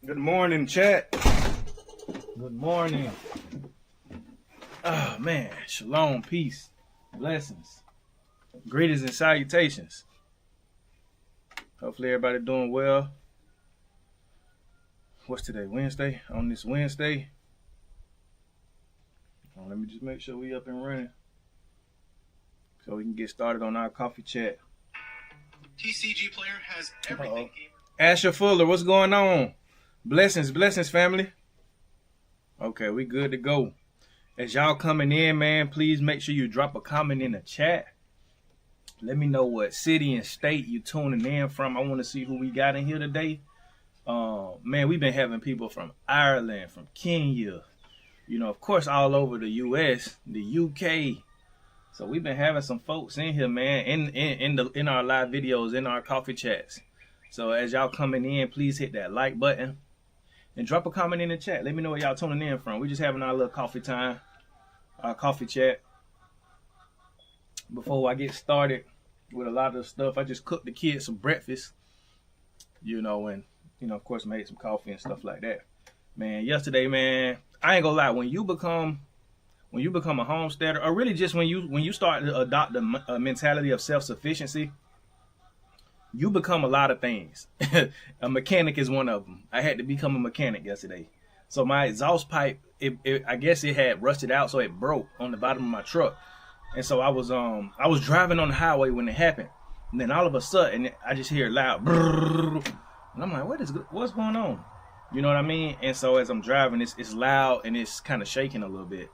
Good morning, chat. Good morning. Oh man, shalom, peace, blessings, greetings and salutations. Hopefully everybody doing well. What's today? Wednesday. On this Wednesday, let me just make sure we up and running so we can get started on our coffee chat. TCG player has everything. Asher Fuller, what's going on? Blessings, family. Okay, we good to go. As y'all coming in, man, please make sure you drop a comment in the chat. Let me know what city and state you tuning in from. I want to see who we got in here today. Man, we've been having people from Ireland, from Kenya, of course, all over the U.S., the U.K. So we've been having some folks in here, man, in our live videos, in our coffee chats. So as y'all coming in, please hit that like button and drop a comment in the chat. Let me know where y'all tuning in from. We're just having our little coffee time, our coffee chat. Before I get started with a lot of the stuff, I just cooked the kids some breakfast, and of course made some coffee and stuff like that. Man, yesterday, man, I ain't gonna lie, when you become a homesteader, or really just when you start to adopt the mentality of self-sufficiency, you become a lot of things. A mechanic is one of them. I had to become a mechanic yesterday. So my exhaust pipe, I guess it had rusted out, so it broke on the bottom of my truck. And so I was driving on the highway when it happened. And then all of a sudden, I just hear it loud. Brrr, and I'm like, what's going on? You know what I mean? And so as I'm driving, it's loud and it's kind of shaking a little bit.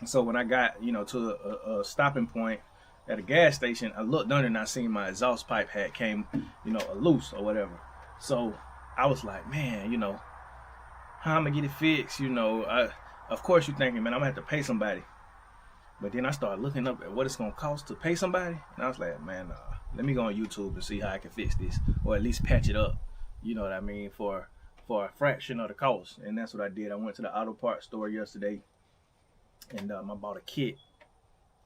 And so when I got, to a stopping point at a gas station, I looked under and I seen my exhaust pipe had came, loose or whatever. So I was like, man, how I'm gonna get it fixed? Of course you're thinking, man, I'm gonna have to pay somebody. But then I started looking up at what it's gonna cost to pay somebody, and I was like, man, let me go on YouTube and see how I can fix this, or at least patch it up. You know what I mean? For a fraction of the cost, and that's what I did. I went to the auto parts store yesterday, and I bought a kit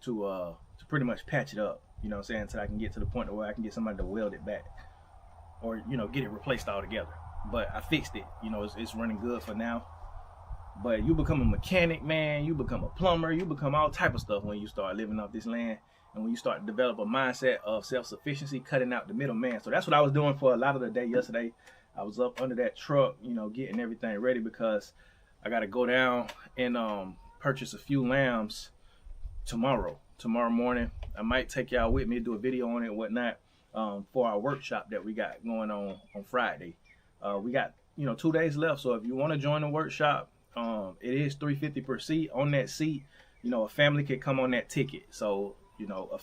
to pretty much patch it up. You know what I'm saying? Until I can get to the point where I can get somebody to weld it back, or get it replaced altogether. But I fixed it. It's running good for now. But you become a mechanic, man. You become a plumber. You become all type of stuff when you start living off this land, and when you start to develop a mindset of self-sufficiency, cutting out the middleman. So that's what I was doing for a lot of the day yesterday. I was up under that truck, getting everything ready because I got to go down and purchase a few lambs tomorrow morning. I might take y'all with me, do a video on it and whatnot, for our workshop that we got going on Friday. We got 2 days left, so if you want to join the workshop, it is $350 per seat. On that seat, a family can come on that ticket. So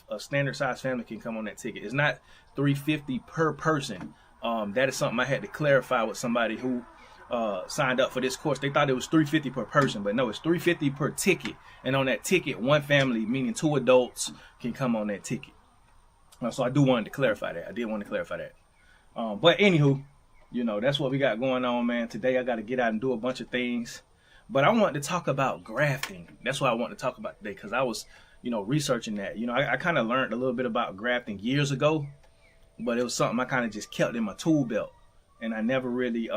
a standard size family can come on that ticket. It's not $350 per person. That is something I had to clarify with somebody who signed up for this course. They thought it was $350 per person, but no, it's $350 per ticket. And on that ticket, one family, meaning 2 adults, can come on that ticket. So I did want to clarify that. But anywho, that's what we got going on, man. Today I got to get out and do a bunch of things. But I want to talk about grafting. That's what I want to talk about today, because I was, researching that. I kind of learned a little bit about grafting years ago, but it was something I kind of just kept in my tool belt, and I never really,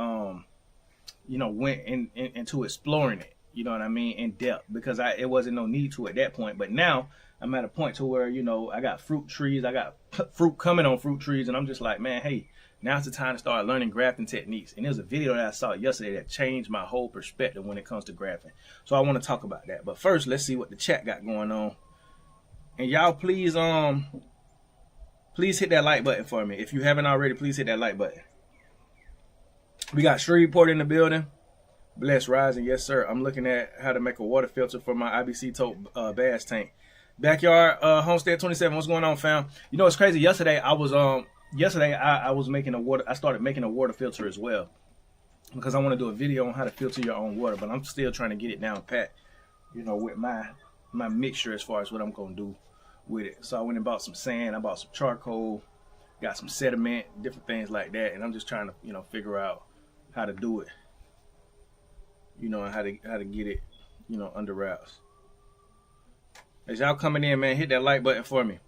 went into exploring it. You know what I mean, in depth, because it wasn't no need to at that point. But now I'm at a point to where I got fruit trees, I got fruit coming on fruit trees, and I'm just like, man, hey, now's the time to start learning grafting techniques. And there's a video that I saw yesterday that changed my whole perspective when it comes to grafting. So I want to talk about that. But first, let's see what the chat got going on. And y'all, please hit that like button for me. If you haven't already, please hit that like button. We got Shreveport in the building. Bless Rising, yes sir. I'm looking at how to make a water filter for my IBC tote bass tank. Backyard Homestead 27. What's going on, fam? It's crazy. Yesterday I was making a water. I started making a water filter as well, because I want to do a video on how to filter your own water. But I'm still trying to get it down pat, with my mixture as far as what I'm gonna do with it. So I went and bought some sand. I bought some charcoal, got some sediment, different things like that. And I'm just trying to figure out how to do it, and how to get it, under wraps. As y'all coming in, man, hit that like button for me.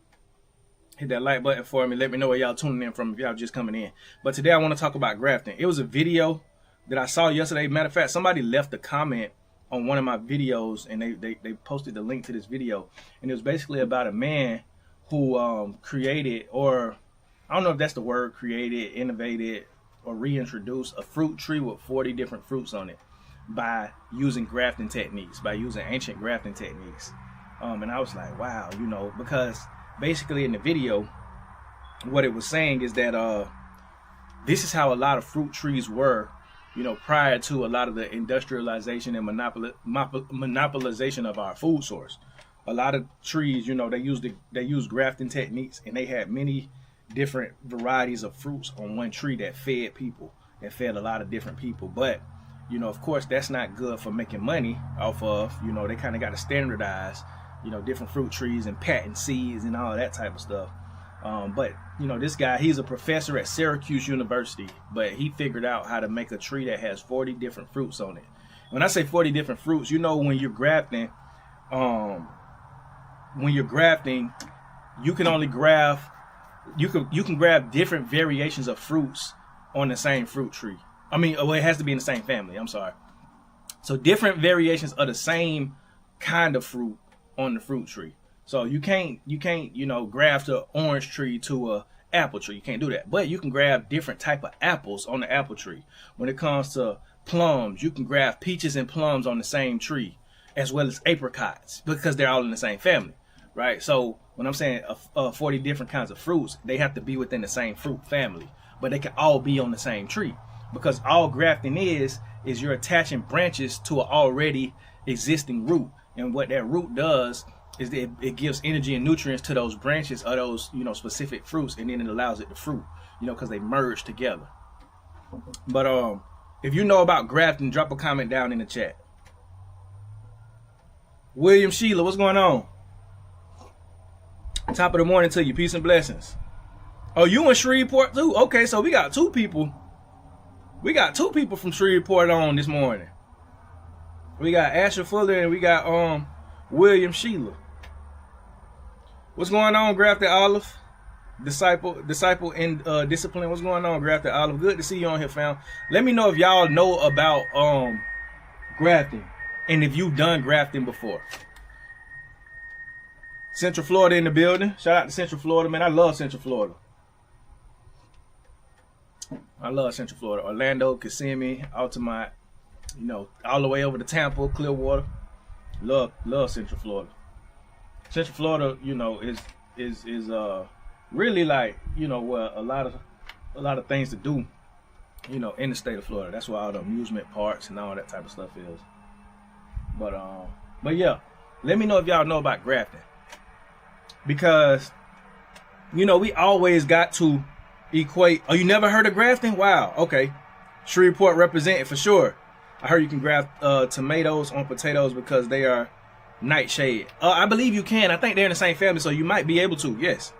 Hit that like button for me. Let me know where y'all tuning in from if y'all just coming in. But today I want to talk about grafting. It was a video that I saw yesterday. Matter of fact, somebody left a comment on one of my videos, and they posted the link to this video, and it was basically about a man who created, or I don't know if that's the word, created, innovated, or reintroduced a fruit tree with 40 different fruits on it by using grafting techniques, by using ancient grafting techniques. And I was like, wow, you know, because basically in the video, what it was saying is that this is how a lot of fruit trees were, you know, prior to a lot of the industrialization and monopolization of our food source. A lot of trees, you know, they used grafting techniques, and they had many different varieties of fruits on one tree that fed people, that fed a lot of different people. But, you know, of course, that's not good for making money off of. You know, they kind of got to standardize, you know, different fruit trees and patent seeds and all that type of stuff. But, you know, this guy, he's a professor at Syracuse University, but he figured out how to make a tree that has 40 different fruits on it. When I say 40 different fruits, you know, when you're grafting, you can only graft, you can grab different variations of fruits on the same fruit tree. I mean, well, it has to be in the same family. I'm sorry. So different variations of the same kind of fruit on the fruit tree. So you can't, you know, graft an orange tree to a apple tree. You can't do that. But you can grab different type of apples on the apple tree. When it comes to plums, you can graft peaches and plums on the same tree, as well as apricots, because they're all in the same family, right? So when I'm saying 40 different kinds of fruits, they have to be within the same fruit family, but they can all be on the same tree, because all grafting is you're attaching branches to an already existing root. And what that root does is that it gives energy and nutrients to those branches of those, you know, specific fruits, and then it allows it to fruit, you know, because they merge together. But if you know about grafting, drop a comment down in the chat. William Sheila, what's going on? Top of the morning to you. Peace and blessings. Oh, you in Shreveport too? Okay, so we got two people. We got two people from Shreveport on this morning. We got Asher Fuller and we got William Sheila. What's going on, Grafted Olive? Disciple in discipline. What's going on, Grafted Olive? Good to see you on here, fam. Let me know if y'all know about grafting, and if you've done grafting before. Central Florida in the building. Shout out to Central Florida, man. I love Central Florida. I love Central Florida. Orlando, Kissimmee, Altamont, you know, all the way over to Tampa, Clearwater. Love Central Florida. Central Florida, you know, is really like, you know, where a lot of things to do, you know, in the state of Florida. That's where all the amusement parks and all that type of stuff is. But yeah, let me know if y'all know about grafting, because, you know, we always got to equate. Oh, you never heard of grafting? Wow. Okay, Shreveport represented for sure. I heard you can graft tomatoes on potatoes because they are nightshade. I believe you can. I think they're in the same family, so you might be able to. Yes.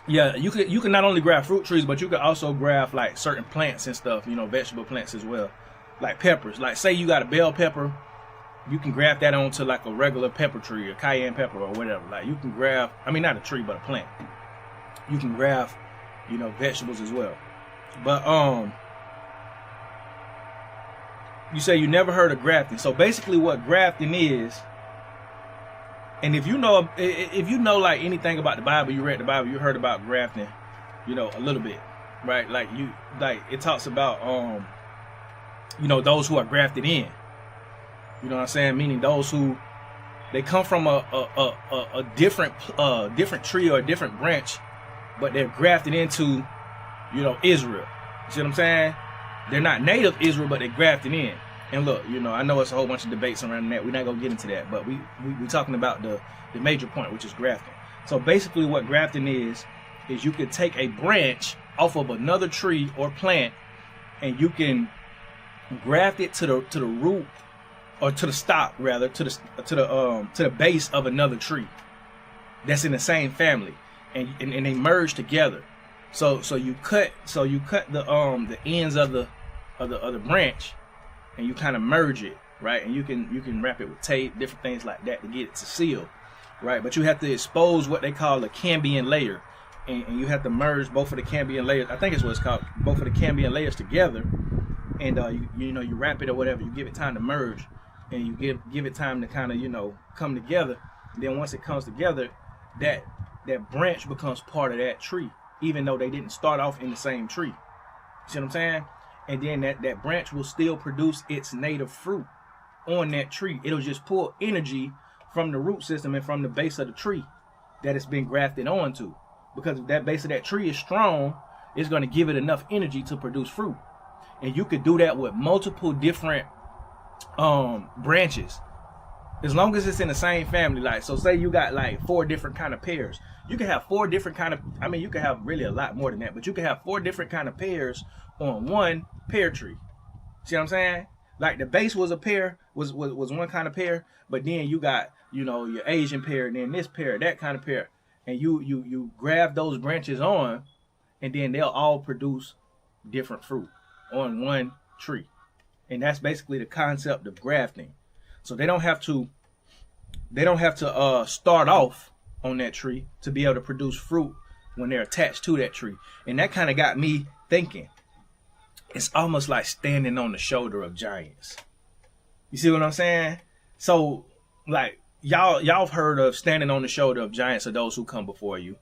Yeah, you can not only graft fruit trees, but you can also graft like certain plants and stuff. You know, vegetable plants as well, like peppers. Like say you got a bell pepper, you can graft that onto like a regular pepper tree, or cayenne pepper, or whatever. Like you can graft. I mean, not a tree, but a plant. You can graft, you know, vegetables as well. But you say you never heard of grafting. So basically what grafting is, and if you know like anything about the Bible, you read the Bible, you heard about grafting, you know, a little bit, right? Like it talks about you know, those who are grafted in. You know what I'm saying? Meaning those who they come from a different tree or a different branch, but they're grafted into, you know, Israel. You see what I'm saying? They're not native Israel, but they're grafted in. And look, you know, I know it's a whole bunch of debates around that. We're not going to get into that. But we're talking about the major point, which is grafting. So basically what grafting is you can take a branch off of another tree or plant, and you can graft it to the root, or to the stock rather, to the base of another tree that's in the same family, and they merge together. So you cut the ends of the branch, and you kind of merge it, right? And you can wrap it with tape, different things like that to get it to seal, right? But you have to expose what they call a cambium layer and you have to merge both of the cambium layers. I think it's what it's called, both of the cambium layers together, and you wrap it or whatever. You give it time to merge, and you give it time to kind of come together. And then once it comes together, that branch becomes part of that tree, even though they didn't start off in the same tree. See what I'm saying? And then that branch will still produce its native fruit on that tree. It'll just pull energy from the root system and from the base of the tree that it's been grafted onto. Because if that base of that tree is strong, it's going to give it enough energy to produce fruit. And you could do that with multiple different branches, as long as it's in the same family. Like, so say you got like 4 different kind of pears. You can have 4 different kind of, I mean, you can have really a lot more than that, but you can have 4 different kind of pears on one pear tree. See what I'm saying? Like the base was a pear, was one kind of pear, but then you got, your Asian pear, and then this pear, that kind of pear. And you grab those branches on, and then they'll all produce different fruit on one tree. And that's basically the concept of grafting. So they don't have to start off on that tree to be able to produce fruit when they're attached to that tree. And that kind of got me thinking. It's almost like standing on the shoulder of giants. You see what I'm saying? So, like, y'all have heard of standing on the shoulder of giants, or those who come before you.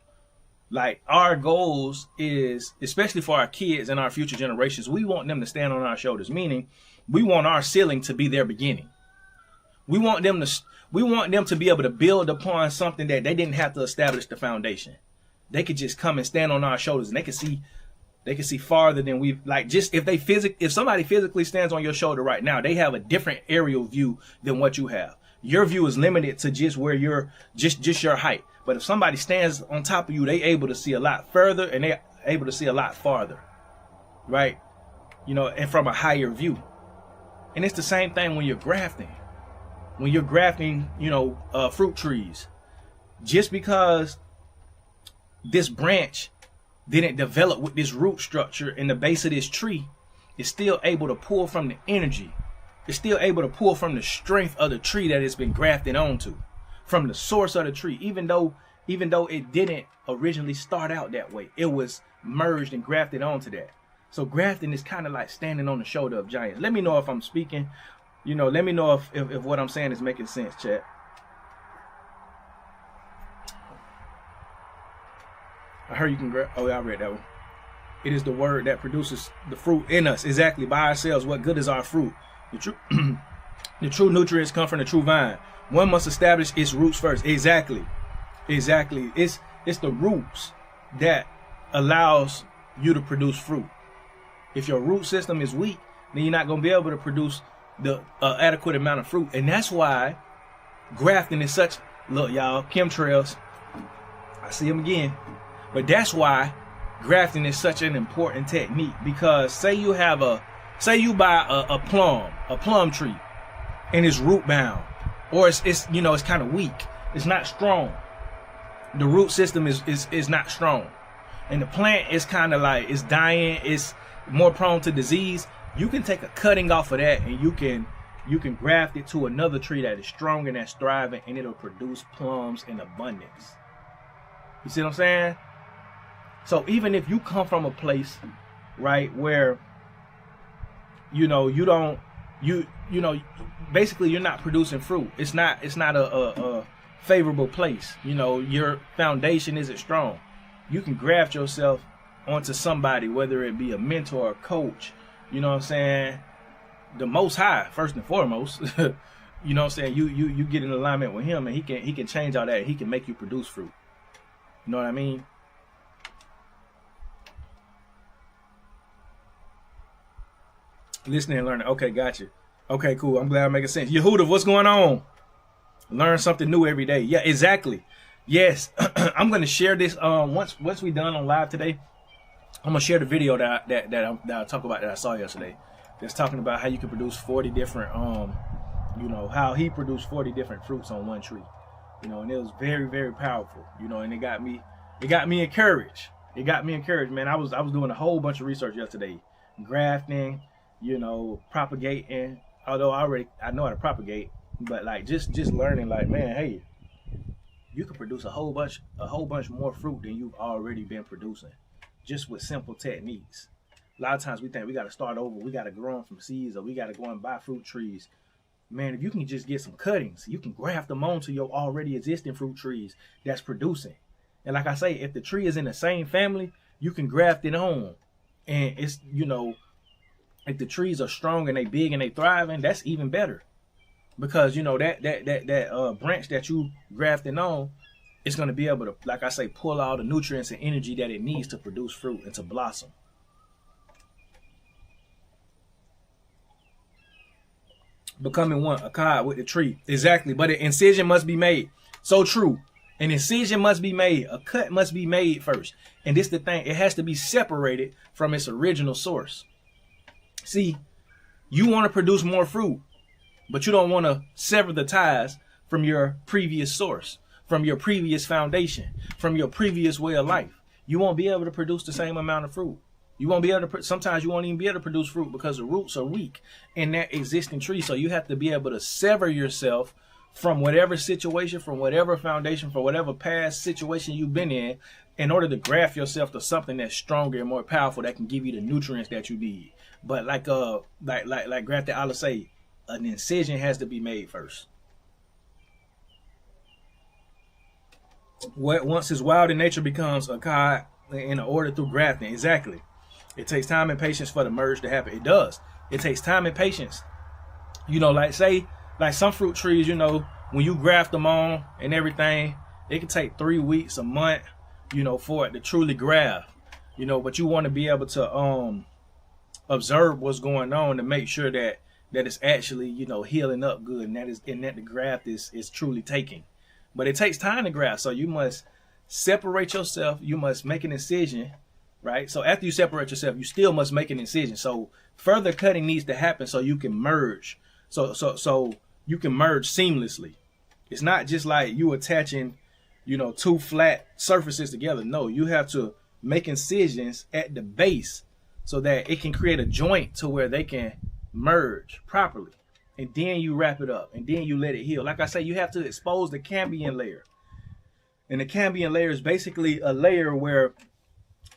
Like, our goals is, especially for our kids and our future generations, we want them to stand on our shoulders, meaning we want our ceiling to be their beginning. We want them to be able to build upon something that they didn't have to establish the foundation. They could just come and stand on our shoulders, and they can see farther than we've, like, just if somebody physically stands on your shoulder right now, they have a different aerial view than what you have. Your view is limited to just where you're, just your height. But if somebody stands on top of you, they able to see a lot further, and they're able to see a lot farther, right? And from a higher view. And it's the same thing when you're grafting. When you're grafting, fruit trees. Just because this branch didn't develop with this root structure in the base of this tree, it's still able to pull from the energy. It's still able to pull from the strength of the tree that it's been grafted onto, from the source of the tree, even though it didn't originally start out that way. It was merged and grafted onto that. So grafting is kind of like standing on the shoulder of giants. Let me know if I'm speaking. Let me know if what I'm saying is making sense, chat. I heard you can grab. Oh, yeah, I read that one. It is the word that produces the fruit in us. Exactly. By ourselves, what good is our fruit? The true nutrients come from the true vine. One must establish its roots first. Exactly. It's the roots that allows you to produce fruit. If your root system is weak, then you're not going to be able to produce the adequate amount of fruit. And that's why grafting is such, look, y'all, chemtrails, I see them again. But that's why grafting is such an important technique. Because say you buy a plum tree, and it's root bound, or it's kind of weak. It's not strong. The root system is not strong, and the plant is kind of like, it's dying. It's more prone to disease. You can take a cutting off of that, and you can graft it to another tree that is strong and that's thriving, and it'll produce plums in abundance. You see what I'm saying? So even if you come from a place, right, where basically you're not producing fruit. It's not a favorable place. Your foundation isn't strong. You can graft yourself onto somebody, whether it be a mentor or a coach, you know what I'm saying? The Most High, first and foremost. You know what I'm saying? You get in alignment with him, and he can change all that. He can make you produce fruit. You know what I mean? Listening and learning. Okay, gotcha. Okay, cool. I'm glad I'm making sense. Yehuda, what's going on? Learn something new every day. Yeah, exactly. Yes. I'm going to share this once we done on live today. I'm going to share the video that I talk about that I saw yesterday. That's talking about how you can produce 40 different how he produced 40 different fruits on one tree. And it was very, very powerful. And it got me encouraged. It got me encouraged, man. I was doing a whole bunch of research yesterday. Grafting, propagating. Although I know how to propagate, but like just learning, like, man, hey, you can produce a whole bunch more fruit than you've already been producing, just with simple techniques. A lot of times we think we got to start over, we got to grow them from seeds, or we got to go and buy fruit trees. Man, if you can just get some cuttings, you can graft them onto your already existing fruit trees that's producing. And like I say, if the tree is in the same family, you can graft it on. And it's, you know, if the trees are strong and they big and they thriving, that's even better. Because, you know, that branch that you grafting on, it's going to be able to, like I say, pull all the nutrients and energy that it needs to produce fruit and to blossom. Becoming one, Akkad, with the tree. Exactly. But an incision must be made. So true. An incision must be made. A cut must be made first. And this is the thing. It has to be separated from its original source. See, you want to produce more fruit, but you don't want to sever the ties from your previous source, from your previous foundation, from your previous way of life. You won't be able to produce the same amount of fruit. You won't be able to, sometimes you won't even be able to produce fruit because the roots are weak in that existing tree. So you have to be able to sever yourself from whatever situation, from whatever foundation, from whatever past situation you've been in order to graft yourself to something that's stronger and more powerful that can give you the nutrients that you need. But like Grafting Allah say, an incision has to be made first. Once it's wild in nature becomes Akkad in order through grafting. Exactly. It takes time and patience for the merge to happen. It does. It takes time and patience. You know, like say, like some fruit trees, you know, when you graft them on and everything, it can take 3 weeks, a month, you know, for it to truly graft. You know, but you want to be able to observe what's going on to make sure that it's actually, you know, healing up good, and that the graft is truly taking. But it takes time to graft, so you must separate yourself. You must make an incision, right? So after you separate yourself, you still must make an incision. So further cutting needs to happen so you can merge. So you can merge seamlessly. It's not just like you attaching, you know, two flat surfaces together. No, you have to make incisions at the base so that it can create a joint to where they can merge properly. And then you wrap it up and then you let it heal. Like I say, you have to expose the cambium layer. And the cambium layer is basically a layer where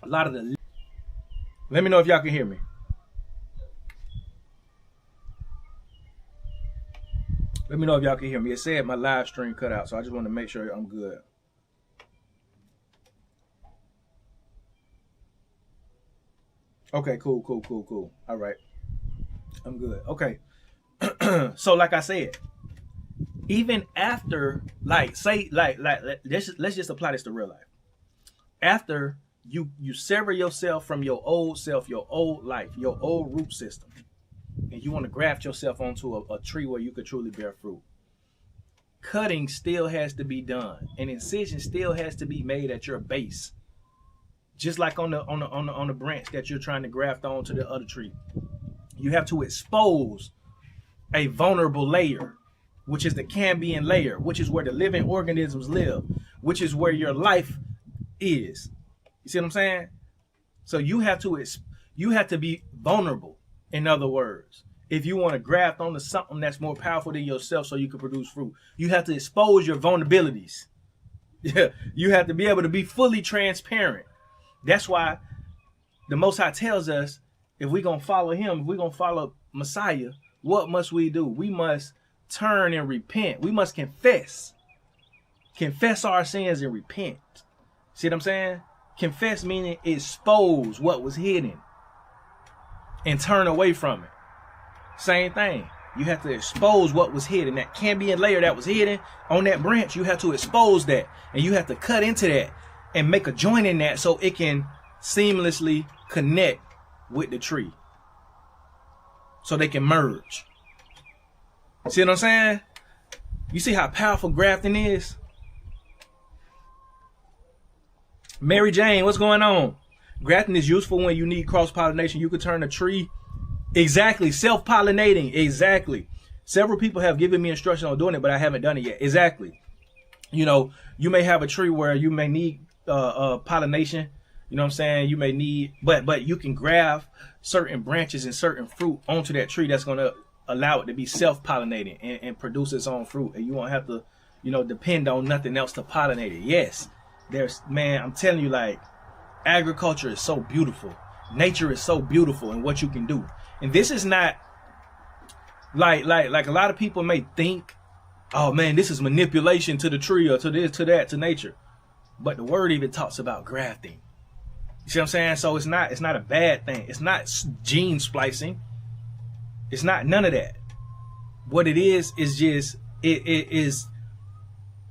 a lot of the... Let me know if y'all can hear me. Let me know if y'all can hear me. It said my live stream cut out, so I just want to make sure I'm good. Okay, cool. All right. I'm good. Okay. So like I said, even after, like, say, like let's just apply this to real life. After you sever yourself from your old self, your old life, your old root system, and you want to graft yourself onto a tree where you could truly bear fruit, cutting still has to be done. An incision still has to be made at your base. Just like on the branch that you're trying to graft onto the other tree. You have to expose a vulnerable layer, which is the cambium layer, which is where the living organisms live, which is where your life is. You see what I'm saying? So you have to be vulnerable, in other words. If you want to graft onto something that's more powerful than yourself so you can produce fruit, you have to expose your vulnerabilities. Yeah, you have to be able to be fully transparent. That's why the Most High tells us, if we're going to follow him, if we're going to follow Messiah, what must we do? We must turn and repent. We must confess. Confess our sins and repent. See what I'm saying? Confess meaning expose what was hidden and turn away from it. Same thing. You have to expose what was hidden. That cambium layer that was hidden on that branch, you have to expose that. And you have to cut into that and make a joint in that so it can seamlessly connect with the tree. So they can merge. See what I'm saying? You see how powerful grafting is? Mary Jane, what's going on? Grafting is useful when you need cross-pollination. You could turn a tree. Exactly. Self-pollinating. Exactly. Several people have given me instruction on doing it, but I haven't done it yet. Exactly. You know, you may have a tree where you may need pollination. You know what I'm saying? You may need, but you can graft certain branches and certain fruit onto that tree that's going to allow it to be self-pollinating and produce its own fruit. And you won't have to, depend on nothing else to pollinate it. Yes, man, I'm telling you, like, agriculture is so beautiful. Nature is so beautiful in what you can do. And this is not like a lot of people may think, oh man, this is manipulation to the tree or to this, to that, to nature. But the word even talks about grafting. You see what I'm saying? So it's not a bad thing. It's not gene splicing. It's not none of that. What it is just it is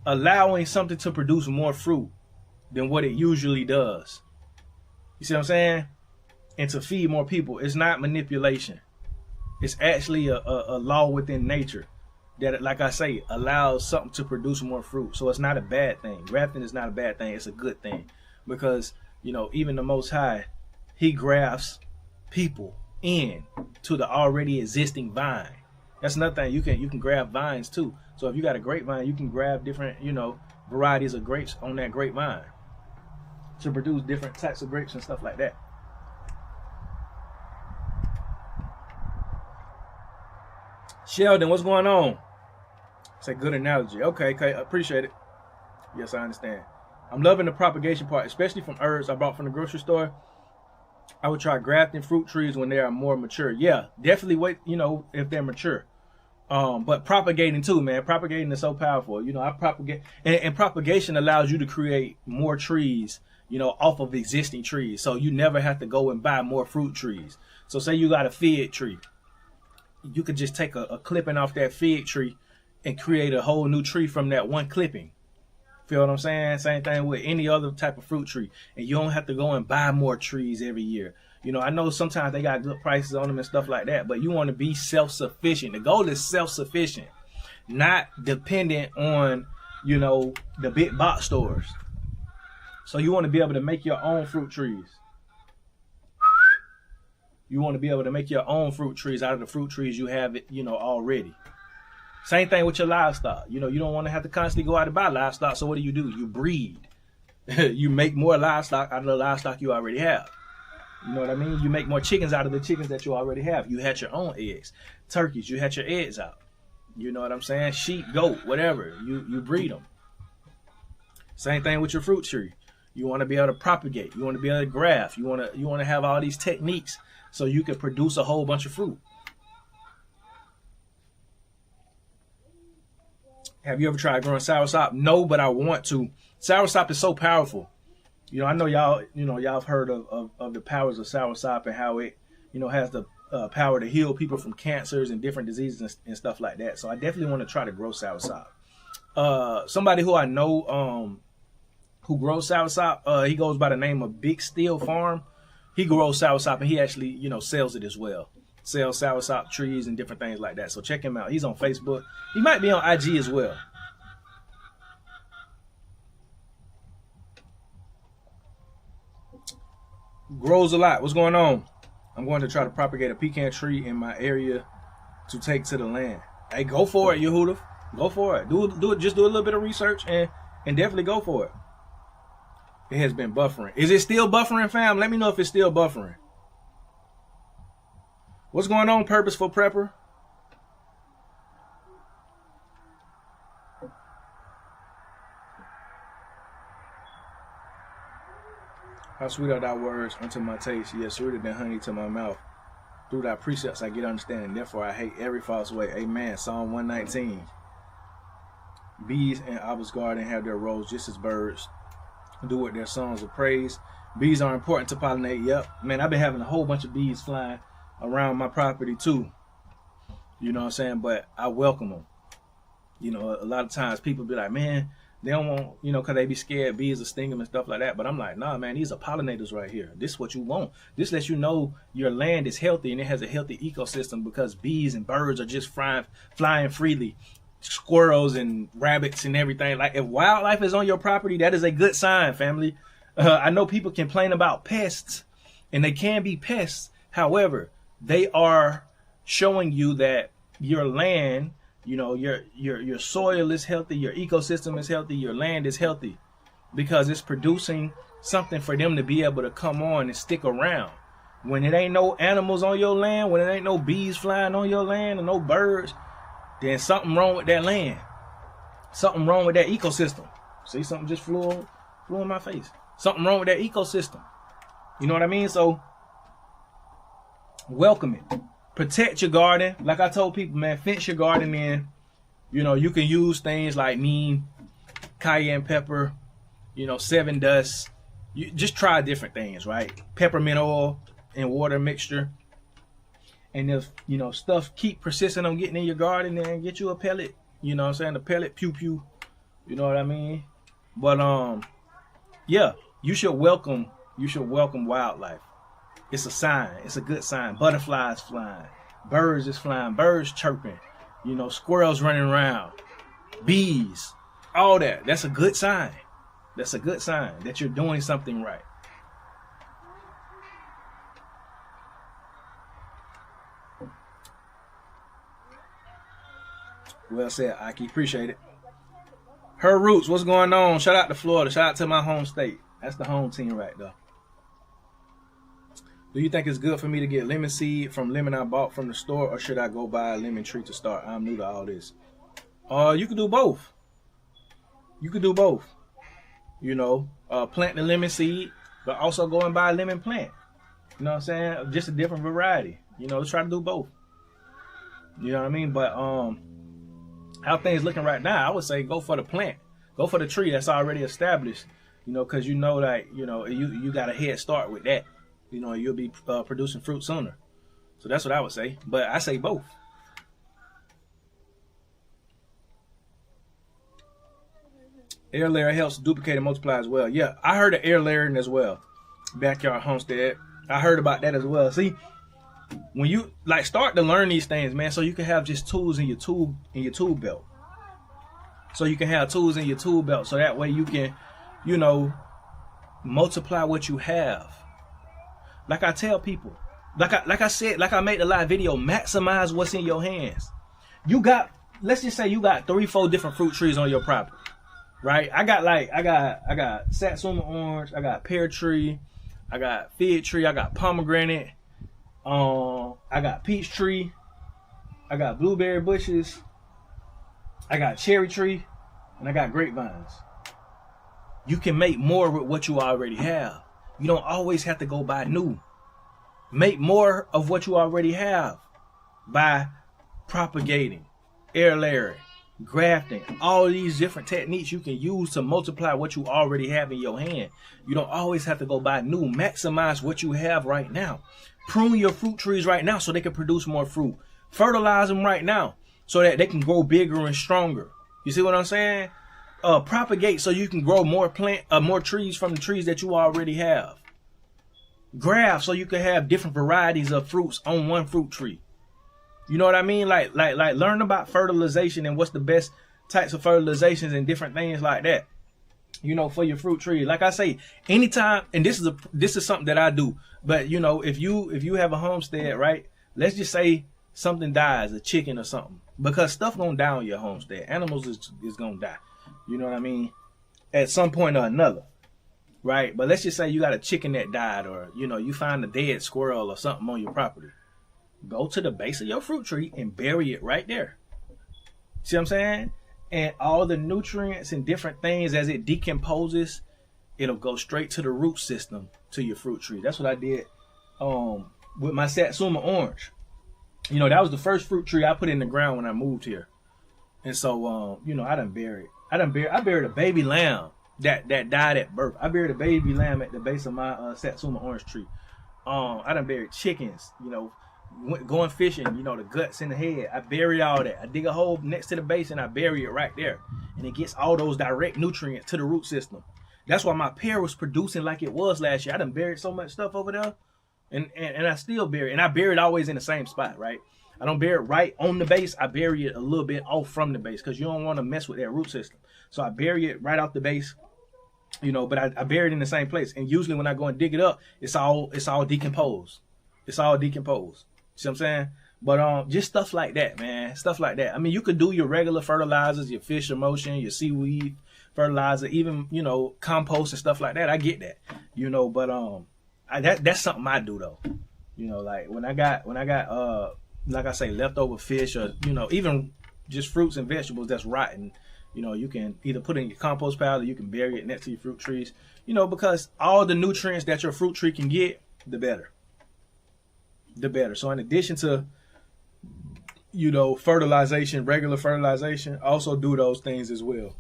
allowing something to produce more fruit than what it usually does. You see what I'm saying? And to feed more people. It's not manipulation. It's actually a law within nature that, like I say, allows something to produce more fruit. So it's not a bad thing. Grafting is not a bad thing. It's a good thing. Because, even the Most High, he grafts people in to the already existing vine. That's another thing. You can grab vines too. So if you got a grapevine, you can grab different, varieties of grapes on that grapevine to produce different types of grapes and stuff like that. Sheldon, what's going on? It's a good analogy. Okay, I appreciate it. Yes, I understand. I'm loving the propagation part, especially from herbs I bought from the grocery store. I would try grafting fruit trees when they are more mature. Yeah, definitely wait, if they're mature. But propagating too, man. Propagating is so powerful. I propagate, and propagation allows you to create more trees, off of existing trees. So you never have to go and buy more fruit trees. So say you got a fig tree. You could just take a clipping off that fig tree and create a whole new tree from that one clipping. Feel what I'm saying? Same thing with any other type of fruit tree. And you don't have to go and buy more trees every year. I know sometimes they got good prices on them and stuff like that, but you want to be self-sufficient. The goal is self-sufficient, not dependent on, the big box stores. So you want to be able to make your own fruit trees. You want to be able to make your own fruit trees out of the fruit trees you have, already. Same thing with your livestock. You don't want to have to constantly go out and buy livestock. So what do? You breed. You make more livestock out of the livestock you already have. You know what I mean? You make more chickens out of the chickens that you already have. You hatch your own eggs. Turkeys, you hatch your eggs out. You know what I'm saying? Sheep, goat, whatever. You breed them. Same thing with your fruit tree. You want to be able to propagate. You want to be able to graft. You want to have all these techniques so you can produce a whole bunch of fruit. Have you ever tried growing soursop? No, but I want to. Soursop is so powerful. I know y'all have heard of the powers of soursop and how it, has the power to heal people from cancers and different diseases and stuff like that. So I definitely want to try to grow soursop. Somebody who I know who grows soursop, he goes by the name of Big Steel Farm. He grows soursop and he actually, sells it as well. Sells soursop trees and different things like that. So check him out. He's on Facebook. He might be on IG as well. Grows a lot. What's going on? I'm going to try to propagate a pecan tree in my area to take to the land. Hey, go for it, Yehuda. Go for it. Do it. Just do a little bit of research and definitely go for it. It has been buffering. Is it still buffering, fam? Let me know if it's still buffering. What's going on, Purposeful Prepper? How sweet are thy words unto my taste, yet sweeter than honey to my mouth. Through thy precepts I get understanding, therefore I hate every false way. Amen. Psalm 119. Bees in Abba's garden have their roles just as birds do with their songs of praise. Bees are important to pollinate. Yep. Man, I've been having a whole bunch of bees flying around my property too. You know what I'm saying? But I welcome them. A lot of times people be like, man, they don't want, because they be scared bees will sting them and stuff like that. But I'm like, nah, man, these are pollinators right here. This is what you want. This lets you know your land is healthy and it has a healthy ecosystem because bees and birds are just flying freely. Squirrels and rabbits and everything. Like, if wildlife is on your property, that is a good sign, family. I know people complain about pests, and they can be pests. However, they are showing you that your land, your soil is healthy, your ecosystem is healthy, your land is healthy, because it's producing something for them to be able to come on and stick around. When it ain't no animals on your land, when it ain't no bees flying on your land and no birds, then something wrong with that land. Something wrong with that ecosystem. See, something just flew in my face. Something wrong with that ecosystem. You know what I mean? So welcome it. Protect your garden. Like I told people, man, fence your garden in. You know, you can use things like neem, cayenne pepper, you know, 7 dust. You just try different things, right? Peppermint oil and water mixture. And if, you know, stuff keep persisting on getting in your garden, then get you a pellet. You know what I'm saying? A pellet, pew pew. You know what I mean? But yeah, you should welcome wildlife. It's a sign. It's a good sign. Butterflies flying, birds is flying, birds chirping, you know, squirrels running around, bees, all that. That's a good sign. That's a good sign that you're doing something right. Well said, Aki. Appreciate it. Her Roots, what's going on? Shout out to Florida. Shout out to my home state. That's the home team right there. Do you think it's good for me to get lemon seed from lemon I bought from the store, or should I go buy a lemon tree to start? I'm new to all this. You can do both. You can do both. You know, plant the lemon seed, but also go and buy a lemon plant. You know what I'm saying? Just a different variety. You know, let's try to do both. You know what I mean? But how things looking right now, I would say go for the plant. Go for the tree that's already established. You know, because you know that, you know, you got a head start with that. You know, you'll be producing fruit sooner. So that's what I would say. But I say both. Air layer helps duplicate and multiply as well. Yeah, I heard of air layering as well. Backyard homestead. I heard about that as well. See, when you like start to learn these things, man, so you can have just tools in your tool belt. So you can have tools in your tool belt, so that way you can, you know, multiply what you have. Like I tell people, like I said, like I made the live video, maximize what's in your hands. You got, let's just say you got 3-4 different fruit trees on your property, right? I got Satsuma orange, I got pear tree, I got fig tree, I got pomegranate, I got peach tree, I got blueberry bushes, I got cherry tree, and I got grapevines. You can make more with what you already have. You don't always have to go buy new. Make more of what you already have by propagating, air layering, grafting, all these different techniques you can use to multiply what you already have in your hand. You don't always have to go buy new. Maximize what you have right now. Prune your fruit trees right now so they can produce more fruit. Fertilize them right now so that they can grow bigger and stronger. You see what I'm saying? Propagate so you can grow more trees from the trees that you already have. Graft so you can have different varieties of fruits on one fruit tree. You know what I mean? Like learn about fertilization and what's the best types of fertilizations and different things like that. You know, for your fruit tree. Like I say, anytime, and this is something that I do. But you know, if you have a homestead, right? Let's just say something dies, a chicken or something, because stuff gonna die on your homestead. Animals is gonna die. You know what I mean? At some point or another, right? But let's just say you got a chicken that died, or you know, you find a dead squirrel or something on your property. Go to the base of your fruit tree and bury it right there. See what I'm saying? And all the nutrients and different things, as it decomposes, it'll go straight to the root system to your fruit tree. That's what I did with my Satsuma orange. You know, that was the first fruit tree I put in the ground when I moved here. And so, you know, I buried a baby lamb that died at birth. I buried a baby lamb at the base of my Satsuma orange tree. I done buried chickens, you know, going fishing, you know, the guts in the head. I bury all that. I dig a hole next to the base and I bury it right there. And it gets all those direct nutrients to the root system. That's why my pear was producing like it was last year. I done buried so much stuff over there. And I still bury it. And I bury it always in the same spot, right? I don't bury it right on the base. I bury it a little bit off from the base because you don't want to mess with that root system. So I bury it right off the base, you know, but I bury it in the same place. And usually when I go and dig it up, it's all decomposed. It's all decomposed. See what I'm saying? But just stuff like that, man. Stuff like that. I mean, you could do your regular fertilizers, your fish emulsion, your seaweed fertilizer, even, you know, compost and stuff like that. I get that, you know, but that's something I do though. You know, like when I got like I say, leftover fish, or you know, even just fruits and vegetables that's rotten, You know, you can either put it in your compost pile or you can bury it next to your fruit trees. You know, because all the nutrients that your fruit tree can get, the better. The better. So in addition to, you know, fertilization, regular fertilization, also do those things as well.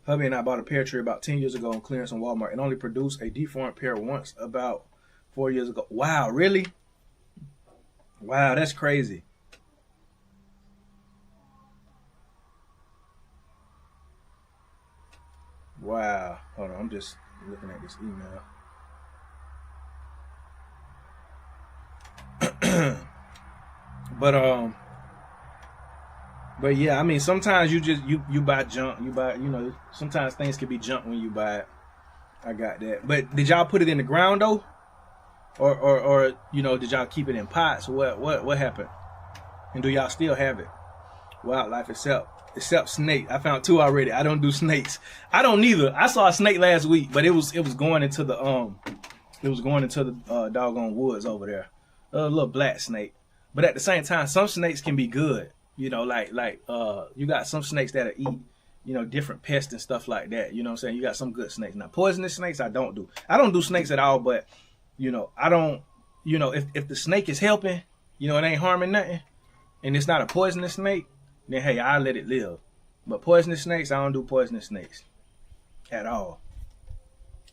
Hubby and I bought a pear tree about 10 years ago on clearance on Walmart and only produced a deformed pear once about 4 years ago. Wow, really? Wow, that's crazy. Wow. Hold on, I'm just looking at this email. But yeah, I mean, sometimes you buy junk. You buy, you know, sometimes things can be junk when you buy it. I got that. But did y'all put it in the ground though, or you know, did y'all keep it in pots? What happened? And do y'all still have it? Wildlife except snake. I found 2 already. I don't do snakes. I don't neither. I saw a snake last week, but it was going into the doggone woods over there. A little black snake. But at the same time, some snakes can be good. You know, like you got some snakes that'll eat, you know, different pests and stuff like that. You know what I'm saying? You got some good snakes. Now, poisonous snakes, I don't do. I don't do snakes at all, but, you know, I don't, you know, if the snake is helping, you know, it ain't harming nothing, and it's not a poisonous snake, then, hey, I'll let it live. But poisonous snakes, I don't do poisonous snakes at all.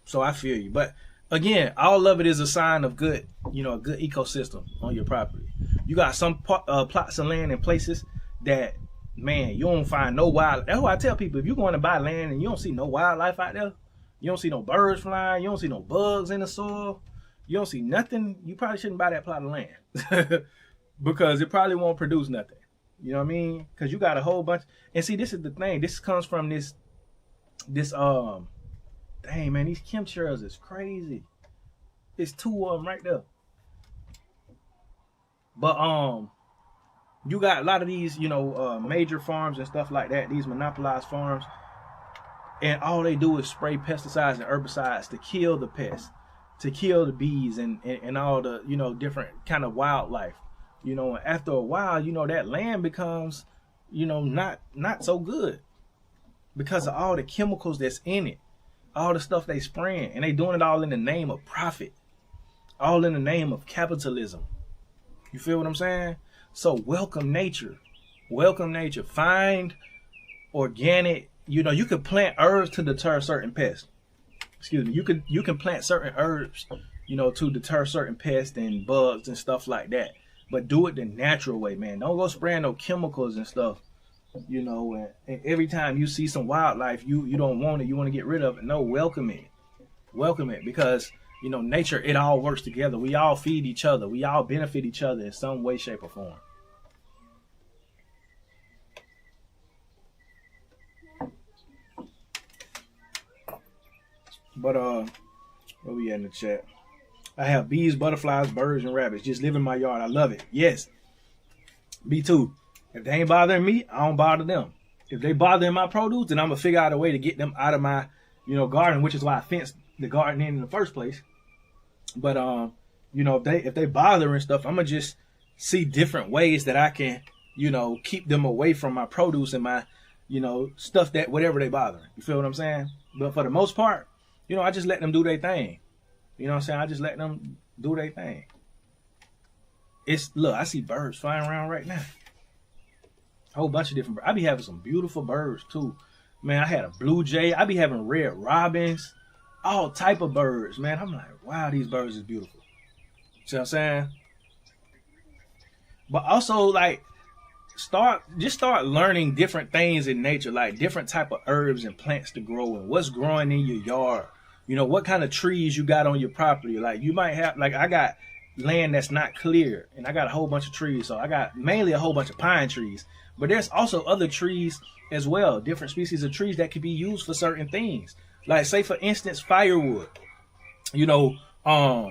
So I feel you. But, again, all of it is a sign of good, you know, a good ecosystem on your property. You got some plots of land in places that, man, you don't find no wild. That's why I tell people, if you're going to buy land and you don't see no wildlife out there, you don't see no birds flying, you don't see no bugs in the soil, you don't see nothing, you probably shouldn't buy that plot of land. Because it probably won't produce nothing. You know what I mean? Because you got a whole bunch. And see, this is the thing. This comes from this dang, man, these chemtrails is crazy. It's 2 of them right there. But you got a lot of these, you know, major farms and stuff like that, these monopolized farms, and all they do is spray pesticides and herbicides to kill the pests, to kill the bees and all the, you know, different kind of wildlife. You know, and after a while, you know, that land becomes, you know, not so good because of all the chemicals that's in it, all the stuff they spraying, and they doing it all in the name of profit, all in the name of capitalism. You feel what I'm saying? So welcome nature. Welcome nature. Find organic, you know, you could plant herbs to deter certain pests. Excuse me. You can plant certain herbs, you know, to deter certain pests and bugs and stuff like that. But do it the natural way, man. Don't go spraying no chemicals and stuff, you know, and every time you see some wildlife, you don't want it, you want to get rid of it. No, welcome it. Welcome it, because, you know, nature, it all works together. We all feed each other. We all benefit each other in some way, shape, or form. But, where we at in the chat? I have bees, butterflies, birds, and rabbits. Just live in my yard. I love it. Yes. Me too. If they ain't bothering me, I don't bother them. If they bothering my produce, then I'm going to figure out a way to get them out of my, you know, garden, which is why I fenced the garden in the first place. But, you know, if they bothering stuff, I'm going to just see different ways that I can, you know, keep them away from my produce and my, you know, stuff that, whatever they bothering. You feel what I'm saying? But for the most part, you know, I just let them do their thing. You know what I'm saying? I just let them do their thing. Look, I see birds flying around right now. A whole bunch of different birds. I be having some beautiful birds too. Man, I had a blue jay. I be having red robins. All type of birds, man. I'm like, wow, these birds is beautiful. See what I'm saying? But also, like, start learning different things in nature, like different type of herbs and plants to grow and what's growing in your yard. You know, what kind of trees you got on your property. Like, you might have, like, I got land that's not clear, and I got a whole bunch of trees. So I got mainly a whole bunch of pine trees. But there's also other trees as well, different species of trees that can be used for certain things. Like, say, for instance, firewood. You know, I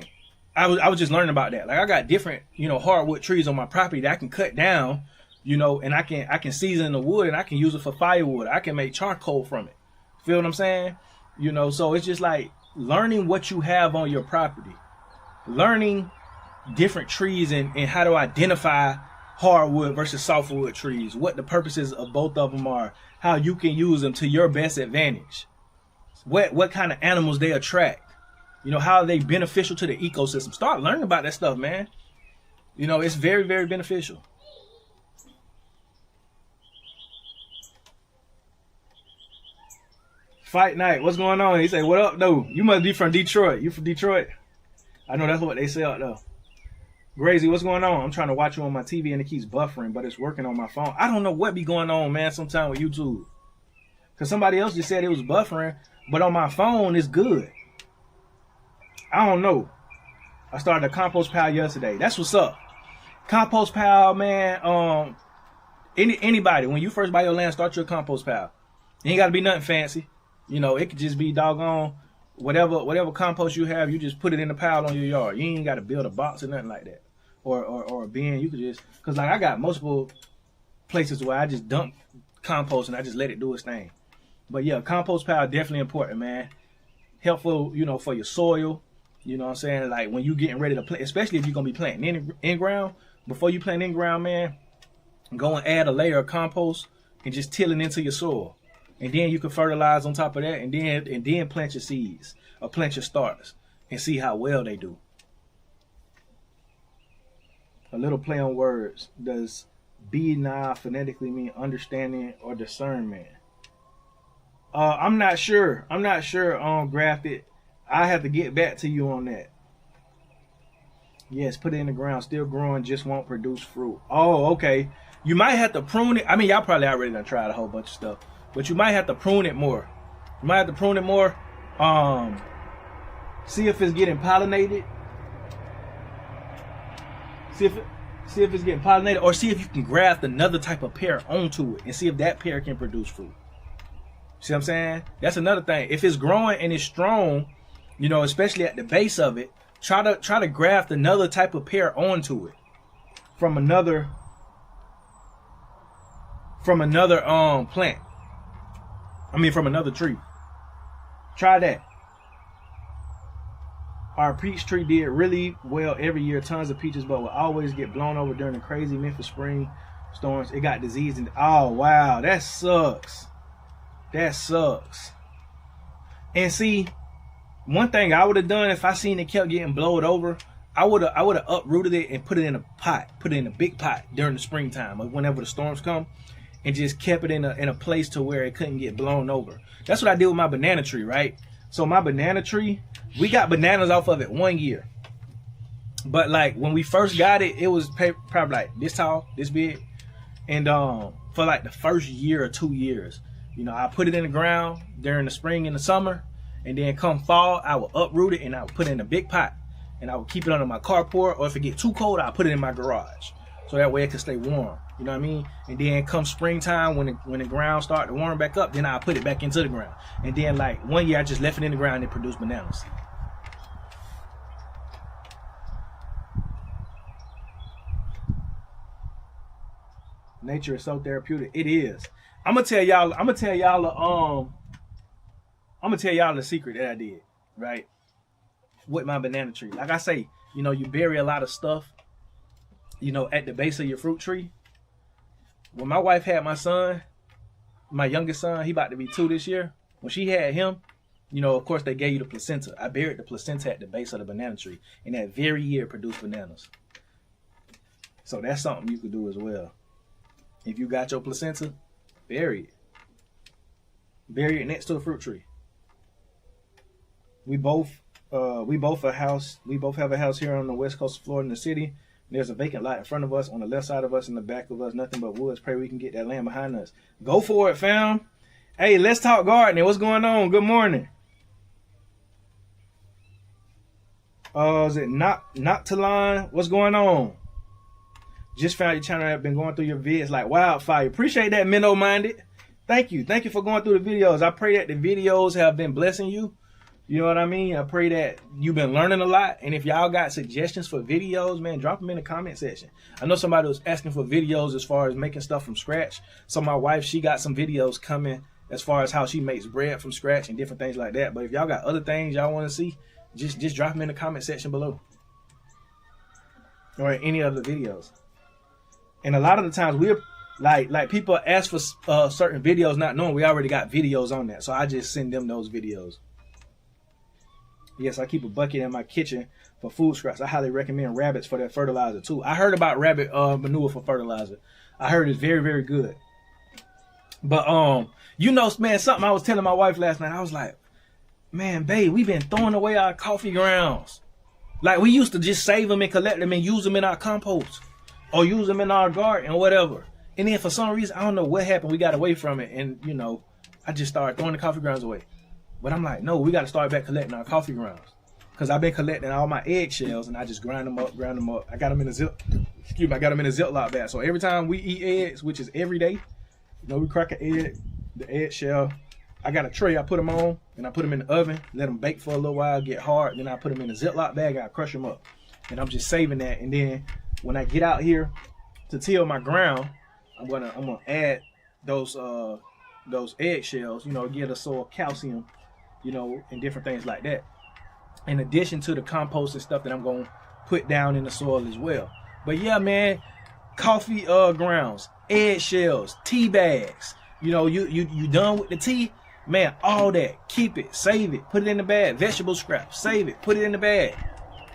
was just learning about that. Like, I got different, you know, hardwood trees on my property that I can cut down, you know, and I can season the wood and I can use it for firewood. I can make charcoal from it. Feel what I'm saying? You know, so it's just like learning what you have on your property learning different trees and how to identify hardwood versus softwood trees, what the purposes of both of them are, how you can use them to your best advantage, what kind of animals they attract, you know, how are they beneficial to the ecosystem. Start learning about that stuff, man. You know, it's very, very beneficial. Fight Night, what's going on? He said, what up, though? You must be from Detroit. You from Detroit? I know that's what they say out there. Grazy, what's going on? I'm trying to watch you on my TV and it keeps buffering, but it's working on my phone. I don't know what be going on, man, sometime with YouTube. Because somebody else just said it was buffering, but on my phone, it's good. I don't know. I started a compost pile yesterday. That's what's up. Compost pile, man. Anybody, when you first buy your land, start your compost pile. It ain't got to be nothing fancy. You know, it could just be doggone whatever compost you have, you just put it in the pile on your yard. You ain't got to build a box or nothing like that. Or a bin. You could just, because like I got multiple places where I just dump compost and I just let it do its thing. But yeah, compost pile definitely important, man. Helpful, you know, for your soil. You know what I'm saying? Like when you getting ready to plant, especially if you're gonna be planting in ground. Before you plant in ground, man, go and add a layer of compost and just till it into your soil. And then you can fertilize on top of that, and then plant your seeds or plant your starters and see how well they do. A little play on words. Does be now phonetically mean understanding or discernment? I'm not sure. I'm not sure on Grafted. I have to get back to you on that. Yes, put it in the ground. Still growing, just won't produce fruit. Oh, okay. You might have to prune it. I mean, y'all probably already done tried a whole bunch of stuff. But you might have to prune it more. You might have to prune it more. See if it's getting pollinated. See if it's getting pollinated, or see if you can graft another type of pear onto it and see if that pear can produce fruit. See what I'm saying? That's another thing. If it's growing and it's strong, you know, especially at the base of it, try to graft another type of pear onto it from another plant. I mean, from another tree. Try that. Our peach tree did really well every year. Tons of peaches, but will always get blown over during the crazy Memphis spring storms. It got diseased. Oh, wow. That sucks. That sucks. And see, one thing I would have done if I seen it kept getting blowed over, I would have uprooted it and put it in a pot. Put it in a big pot during the springtime or whenever the storms come. And just kept it in a place to where it couldn't get blown over. That's what I did with my banana tree, right? So my banana tree, we got bananas off of it 1 year. But like when we first got it, it was probably like this tall, this big. And for like the first year or 2 years, you know, I put it in the ground during the spring and the summer. And then come fall, I would uproot it and I would put it in a big pot. And I would keep it under my carport. Or if it get too cold, I'll put it in my garage. So that way it can stay warm. You know what I mean? And then come springtime, when the ground start to warm back up, then I'll put it back into the ground. And then like 1 year, I just left it in the ground and it produced bananas. Nature is so therapeutic. It is. I'm gonna tell y'all the secret that I did, right? With my banana tree. Like I say, you know, you bury a lot of stuff, you know, at the base of your fruit tree. When my wife had my son, my youngest son, he about to be 2 this year. When she had him, you know, of course they gave you the placenta. I buried the placenta at the base of the banana tree, and that very year produced bananas. So that's something you could do as well. If you got your placenta, bury it. Bury it next to a fruit tree. We both have a house here on the west coast of Florida in the city. There's a vacant lot in front of us, on the left side of us, in the back of us, nothing but woods. Pray we can get that land behind us. Go for it, fam. Hey, let's talk gardening. What's going on? Good morning. Is it not Talon? What's going on? Just found your channel. I've been going through your vids like wildfire. Appreciate that, Minnow Minded. Thank you. Thank you for going through the videos. I pray that the videos have been blessing you. You know what I mean? I pray that you've been learning a lot. And if y'all got suggestions for videos, man, drop them in the comment section. I know somebody was asking for videos as far as making stuff from scratch. So my wife, she got some videos coming as far as how she makes bread from scratch and different things like that. But if y'all got other things y'all want to see, just drop them in the comment section below. or in any other videos. And a lot of the times we're like people ask for certain videos not knowing we already got videos on that. So I just send them those videos. Yes, I keep a bucket in my kitchen for food scraps. I highly recommend rabbits for their fertilizer too. I heard about rabbit manure for fertilizer. I heard it's very, very good. But you know, man, something I was telling my wife last night. I was like, man, babe, we've been throwing away our coffee grounds. Like we used to just save them and collect them and use them in our compost or use them in our garden or whatever. And then for some reason, I don't know what happened. We got away from it, and you know, I just started throwing the coffee grounds away. But I'm like, no, we got to start back collecting our coffee grounds. Because I've been collecting all my eggshells, and I just grind them up. I got them in a I got them in a Ziploc bag. So every time we eat eggs, which is every day, you know, we crack an egg, the eggshell. I got a tray I put them on, and I put them in the oven, let them bake for a little while, get hard. Then I put them in a Ziploc bag, and I crush them up. And I'm just saving that. And then when I get out here to till my ground, I'm gonna add those eggshells, you know, give the soil calcium, you know, and different things like that. In addition to the compost and stuff that I'm going to put down in the soil as well. But yeah, man, coffee grounds, eggshells, tea bags. You know, you done with the tea? Man, all that. Keep it, save it, put it in the bag. Vegetable scraps, save it, put it in the bag.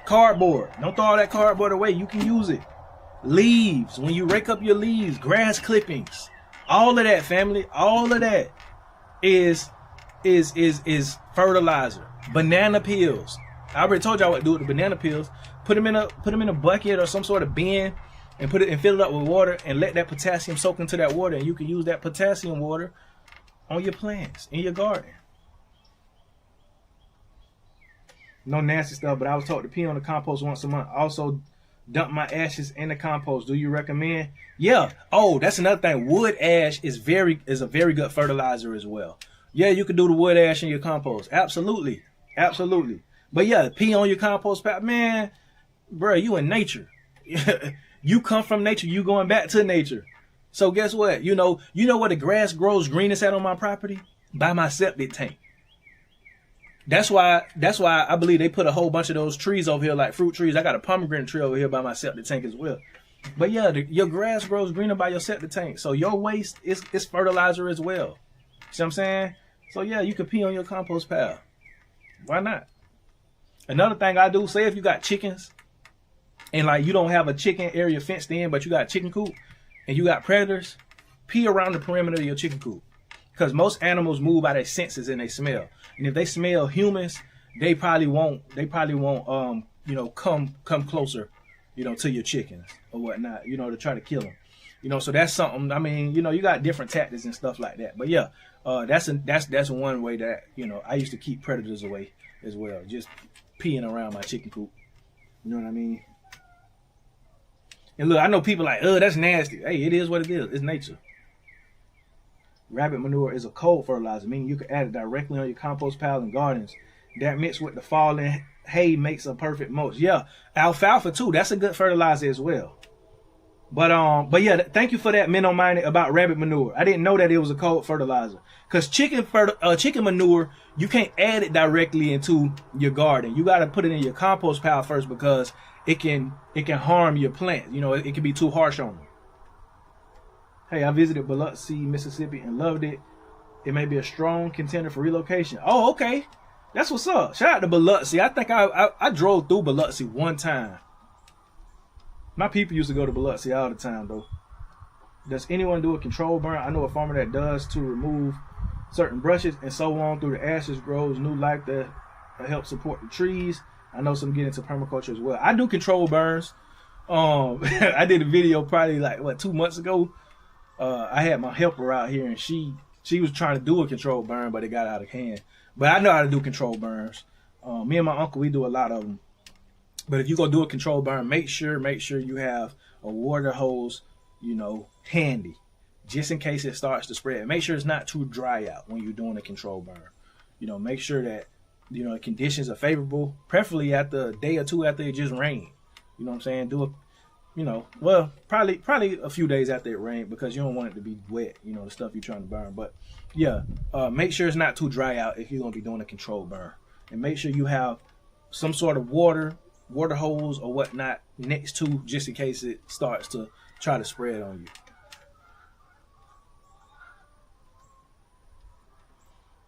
Cardboard, don't throw all that cardboard away. You can use it. Leaves, when you rake up your leaves, grass clippings, all of that, family, all of that is fertilizer. Banana peels. I already told y'all what to do with the banana peels. Put them in a bucket or some sort of bin and fill it up with water and let that potassium soak into that water, and you can use that potassium water on your plants in your garden. No nasty stuff, but I was taught to pee on the compost once a month. Also, dump my ashes in the compost. Do you recommend? Yeah. Oh, that's another thing. Wood ash is a very good fertilizer as well. Yeah, you can do the wood ash in your compost. Absolutely. Absolutely. But yeah, pee on your compost pad. Man, bro, you in nature. You come from nature. You going back to nature. So guess what? You know where the grass grows greenest at on my property? By my septic tank. That's why I believe they put a whole bunch of those trees over here, like fruit trees. I got a pomegranate tree over here by my septic tank as well. But yeah, your grass grows greener by your septic tank. So your waste is fertilizer as well. See what I'm saying? So yeah, you can pee on your compost pile. Why not? Another thing I do, say if you got chickens and like you don't have a chicken area fenced in, but you got a chicken coop and you got predators, pee around the perimeter of your chicken coop. Because most animals move by their senses and they smell. And if they smell humans, they probably won't come closer, to your chickens or whatnot, to try to kill them. So that's something. I mean, you got different tactics and stuff like that. But yeah, that's one way that, I used to keep predators away as well. Just peeing around my chicken coop. You know what I mean? And look, I know people like, oh, that's nasty. Hey, it is what it is. It's nature. Rabbit manure is a cold fertilizer, meaning you can add it directly on your compost pile and gardens. That mixed with the fallen hay makes a perfect mulch. Yeah, alfalfa too. That's a good fertilizer as well. But yeah, thank you for that mental minded about rabbit manure. I didn't know that it was a cold fertilizer. Cause chicken manure, you can't add it directly into your garden. You got to put it in your compost pile first because it can harm your plants. It can be too harsh on them. Hey, I visited Biloxi, Mississippi, and loved it. It may be a strong contender for relocation. Oh, okay. That's what's up. Shout out to Biloxi. I think I drove through Biloxi one time. My people used to go to Biloxi all the time, though. Does anyone do a control burn? I know a farmer that does to remove certain brushes and so on. Through the ashes grows new life that helps support the trees. I know some get into permaculture as well. I do control burns. I did a video probably 2 months ago. I had my helper out here and she was trying to do a controlled burn, but it got out of hand. But I know how to do controlled burns. Me and my uncle, we do a lot of them. But if you go do a controlled burn, make sure you have a water hose, handy, just in case it starts to spread. Make sure it's not too dry out when you're doing a controlled burn. Make sure that the conditions are favorable, preferably after a day or two after it just rained. You know what I'm saying? Do a probably a few days after it rained because you don't want it to be wet, the stuff you're trying to burn. But yeah, make sure it's not too dry out if you're going to be doing a controlled burn. And make sure you have some sort of water water hose or whatnot next to, just in case it starts to try to spread on you.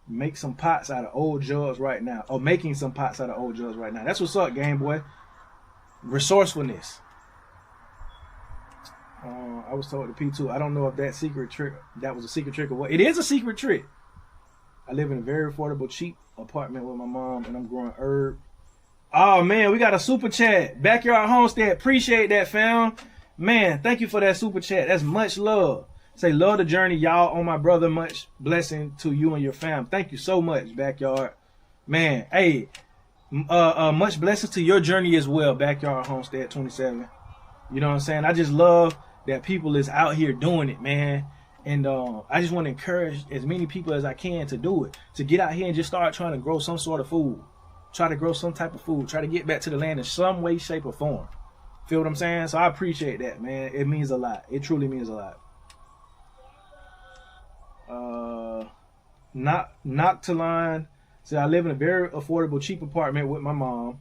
Make some pots out of old jugs right now. Or making some pots out of old jugs right now. That's what's up, Game Boy. Resourcefulness. I was told the P2. I don't know if that was a secret trick or what. It is a secret trick. I live in a very affordable, cheap apartment with my mom, and I'm growing herb. Oh man, we got a super chat. Backyard Homestead. Appreciate that, fam. Man, thank you for that super chat. That's much love. Say, love the journey, y'all. On my brother, much blessing to you and your fam. Thank you so much, Backyard. Man, hey, much blessings to your journey as well, Backyard Homestead 27. You know what I'm saying? I just love that people is out here doing it, man. And I just want to encourage as many people as I can to do it. To get out here and just start trying to grow some sort of food. Try to grow some type of food. Try to get back to the land in some way, shape, or form. Feel what I'm saying? So I appreciate that, man. It means a lot. It truly means a lot. Noctaline said, I live in a very affordable, cheap apartment with my mom,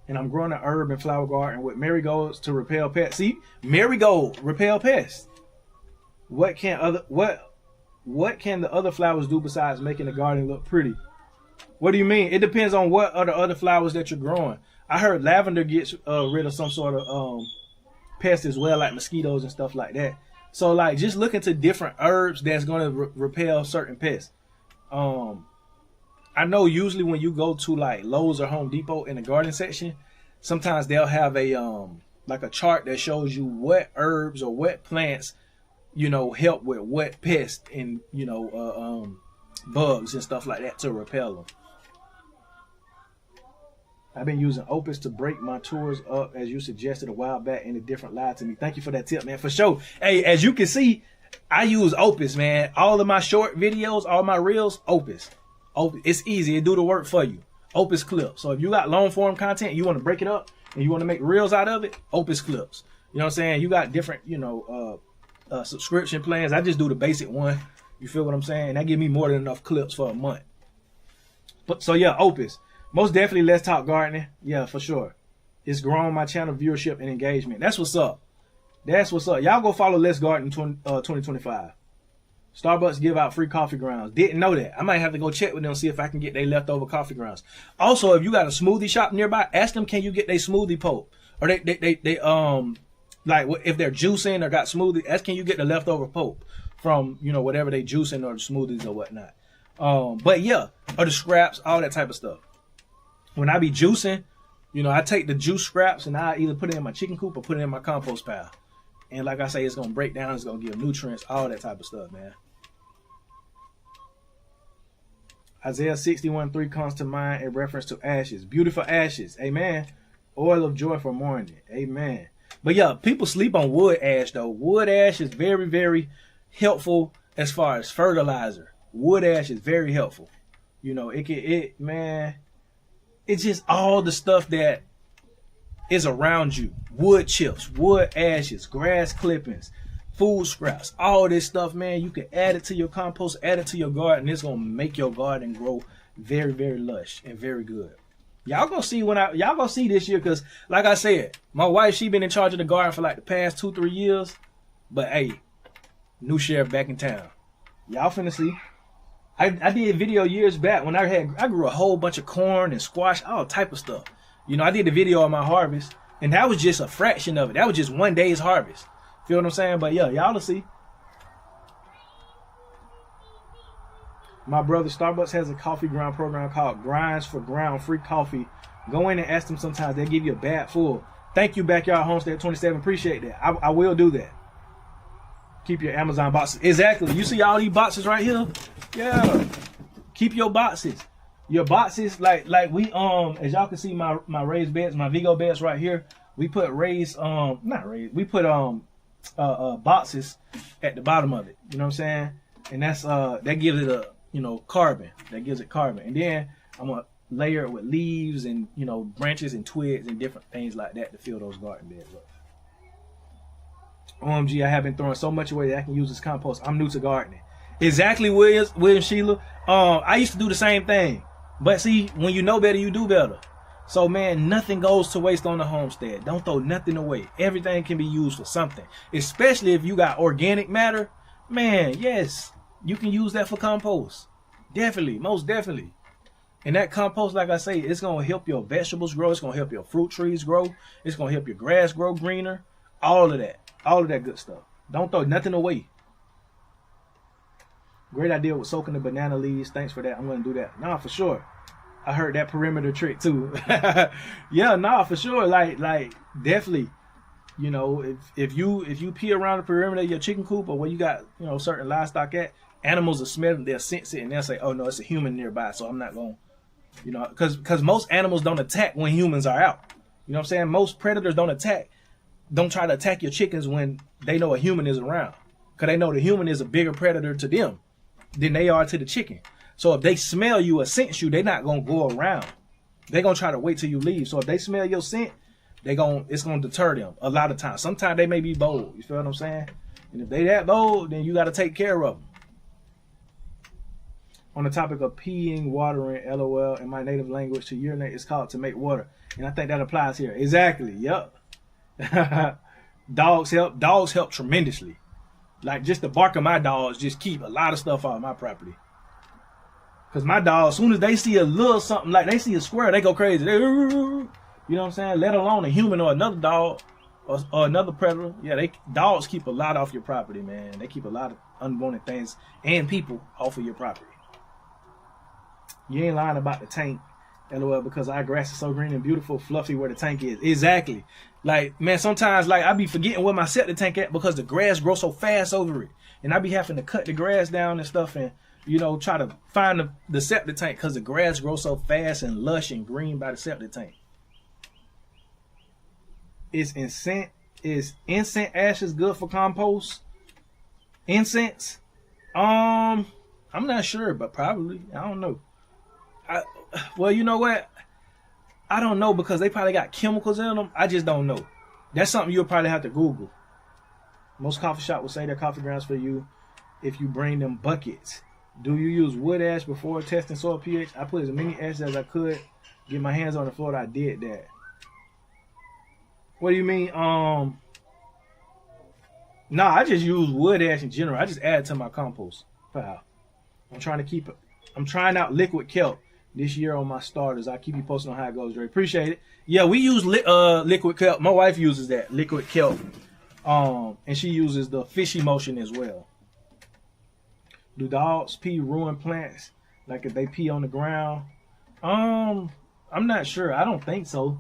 and I'm growing an herb and flower garden with marigolds to repel pests. See, marigold repel pests. What can the other flowers do besides making the garden look pretty? What do you mean? It depends on what are the other flowers that you're growing. I heard lavender gets rid of some sort of pests as well, like mosquitoes and stuff like that. So like just look into different herbs that's going to repel certain pests. I know usually when you go to like Lowe's or Home Depot in the garden section, sometimes they'll have a like a chart that shows you what herbs or what plants, you know, help with what pests and, you know, bugs and stuff like that to repel them. I've been using Opus to break my tours up as you suggested a while back, and a different lie to me. Thank you for that tip, man. For sure. Hey, as you can see, I use Opus, man. All of my short videos, all my reels, Opus. Opus. It's easy. It do the work for you. Opus clips. So if you got long form content, you want to break it up and you want to make reels out of it, Opus clips. You know what I'm saying? You got different, you know, subscription plans. I just do the basic one. You feel what I'm saying? That give me more than enough clips for a month. But so yeah, Opus. Most definitely, Let's Talk Gardening. Yeah, for sure. It's grown my channel viewership and engagement. That's what's up. That's what's up. Y'all go follow Let's Garden 2025. Starbucks give out free coffee grounds. Didn't know that. I might have to go check with them, see if I can get their leftover coffee grounds. Also, if you got a smoothie shop nearby, ask them, can you get their smoothie pulp? Or they like if they're juicing or got smoothie, ask, can you get the leftover pulp from, you know, whatever they juicing or the smoothies or whatnot. But yeah, or the scraps, all that type of stuff. When I be juicing, you know, I take the juice scraps and I either put it in my chicken coop or put it in my compost pile. And like I say, it's going to break down, it's going to give nutrients, all that type of stuff, man. Isaiah 61:3 comes to mind in reference to ashes. Beautiful ashes. Amen. Oil of joy for mourning. Amen. But yeah, people sleep on wood ash though. Wood ash is very, very helpful as far as fertilizer. Wood ash is very helpful. You know, it's just all the stuff that is around you. Wood chips, wood ashes, grass clippings, food scraps, all this stuff, man. You can add it to your compost, add it to your garden. It's going to make your garden grow very, very lush and very good. Y'all gonna see y'all gonna see this year, because like I said, my wife, she been in charge of the garden for like the past 2-3 years. But hey, new sheriff back in town. Y'all finna see. I did a video years back when I grew a whole bunch of corn and squash, all type of stuff. You know, I did a video on my harvest, and that was just a fraction of it. That was just one day's harvest. Feel what I'm saying? But yeah, y'all will see. My brother, Starbucks has a coffee ground program called Grinds for Ground Free Coffee. Go in and ask them sometimes. They'll give you a bag full. Thank you, Backyard Homestead 27. Appreciate that. I will do that. Keep your Amazon boxes. Exactly. You see all these boxes right here? Yeah. Keep your boxes. Your boxes, like we as y'all can see my raised beds, my Vigo beds right here. We put we put boxes at the bottom of it. You know what I'm saying? And that's that gives it a, you know, carbon. That gives it carbon. And then I'm gonna layer it with leaves and, you know, branches and twigs and different things like that to fill those garden beds up. OMG, I have been throwing so much away that I can use this compost. I'm new to gardening. Exactly, William Sheila. I used to do the same thing. But see, when you know better, you do better. So, man, nothing goes to waste on the homestead. Don't throw nothing away. Everything can be used for something. Especially if you got organic matter. Man, yes, you can use that for compost. Definitely, most definitely. And that compost, like I say, it's going to help your vegetables grow. It's going to help your fruit trees grow. It's going to help your grass grow greener. All of that. All of that good stuff. Don't throw nothing away. Great idea with soaking the banana leaves. Thanks for that. I'm going to do that. Nah, for sure. I heard that perimeter trick too. Yeah, nah, for sure. Like definitely. You know, if you pee around the perimeter of your chicken coop or where you got, you know, certain livestock at, animals will smell them, they'll sense it, and they'll say, oh no, it's a human nearby, so I'm not going, you know, because most animals don't attack when humans are out. You know what I'm saying? Most predators don't try to attack your chickens when they know a human is around, because they know the human is a bigger predator to them than they are to the chicken. So if they smell you or sense you, they're not going to go around. They're going to try to wait till you leave. So if they smell your scent, it's going to deter them a lot of times. Sometimes they may be bold. You feel what I'm saying? And if they that bold, then you got to take care of them. On the topic of peeing, watering, LOL, in my native language, to urinate is called to make water. And I think that applies here. Exactly. Yep. Dogs help tremendously. Like, just the bark of my dogs just keep a lot of stuff off my property. Because my dogs, as soon as they see a little something, like they see a squirrel, they go crazy. You know what I'm saying? Let alone a human or another dog or another predator. Yeah, dogs keep a lot off your property, man. They keep a lot of unwanted things and people off of your property. You ain't lying about the tank, LOL, because our grass is so green and beautiful, fluffy where the tank is. Exactly. Like, man, sometimes, like, I be forgetting where my septic tank at because the grass grows so fast over it. And I be having to cut the grass down and stuff and, you know, try to find the septic tank because the grass grows so fast and lush and green by the septic tank. Is incense ashes good for compost? Incense? I'm not sure, but probably. I don't know. Well, you know what? I don't know because they probably got chemicals in them. I just don't know. That's something you'll probably have to Google. Most coffee shops will say their coffee grounds for you if you bring them buckets. Do you use wood ash before testing soil pH? I put as many ashes as I could. Get my hands on the floor. I did that. What do you mean? Nah, I just use wood ash in general. I just add it to my compost pile. I'm trying out liquid kelp this year on my starters. I'll keep you posted on how it goes, Dre. Appreciate it. Yeah, we use liquid kelp. My wife uses that liquid kelp. And she uses the fish emulsion as well. Do dogs pee ruin plants? Like if they pee on the ground? I'm not sure. I don't think so.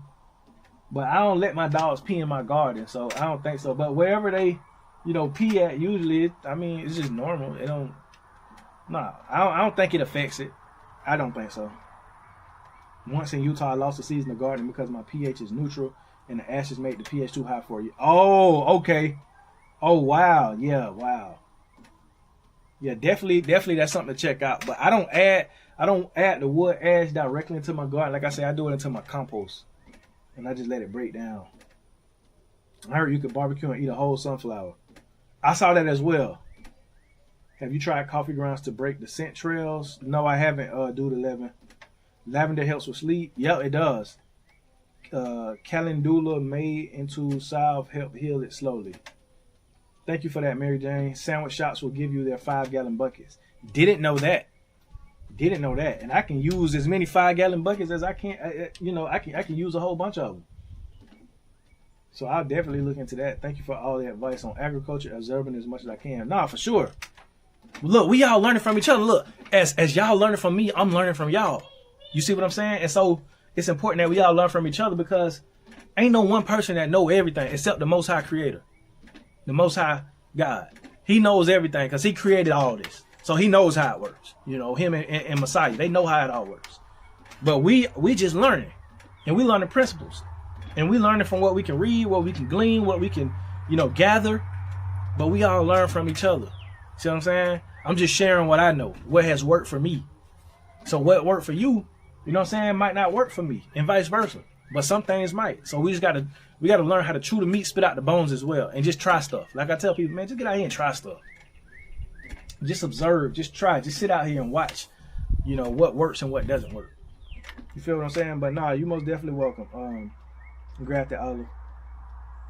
But I don't let my dogs pee in my garden, so I don't think so. But wherever they, you know, pee at, usually, it's just normal. It don't. Nah, I don't think it affects it. I don't think so. Once in Utah, I lost a season of gardening because my pH is neutral and the ashes made the pH too high for you. Oh, okay. Oh, wow. Yeah, wow. Yeah, definitely that's something to check out. But I don't add the wood ash directly into my garden. Like I say, I do it into my compost. And I just let it break down. I heard you could barbecue and eat a whole sunflower. I saw that as well. Have you tried coffee grounds to break the scent trails? No, I haven't, Dude 11. Lavender helps with sleep. Yep, it does. Calendula made into salve help heal it slowly. Thank you for that, Mary Jane. Sandwich shops will give you their 5-gallon buckets. Didn't know that. And I can use as many 5-gallon buckets as I can. I can use a whole bunch of them. So I'll definitely look into that. Thank you for all the advice on agriculture, observing as much as I can. Nah, for sure. Look, we all learning from each other. Look, as y'all learning from me, I'm learning from y'all. You see what I'm saying? And so it's important that we all learn from each other because ain't no one person that know everything except the Most High Creator, the Most High God. He knows everything because He created all this. So He knows how it works. You know, Him and Messiah, they know how it all works. But we just learning. And we learning principles. And we learning from what we can read, what we can glean, what we can, gather. But we all learn from each other. See what I'm saying? I'm just sharing what I know, what has worked for me. So what worked for you, might not work for me, and vice versa. But some things might. So we gotta learn how to chew the meat, spit out the bones as well, and just try stuff. Like I tell people, man, just get out here and try stuff. Just observe, just try, just sit out here and watch, what works and what doesn't work. You feel what I'm saying? But nah, you most definitely welcome. Grafting olive.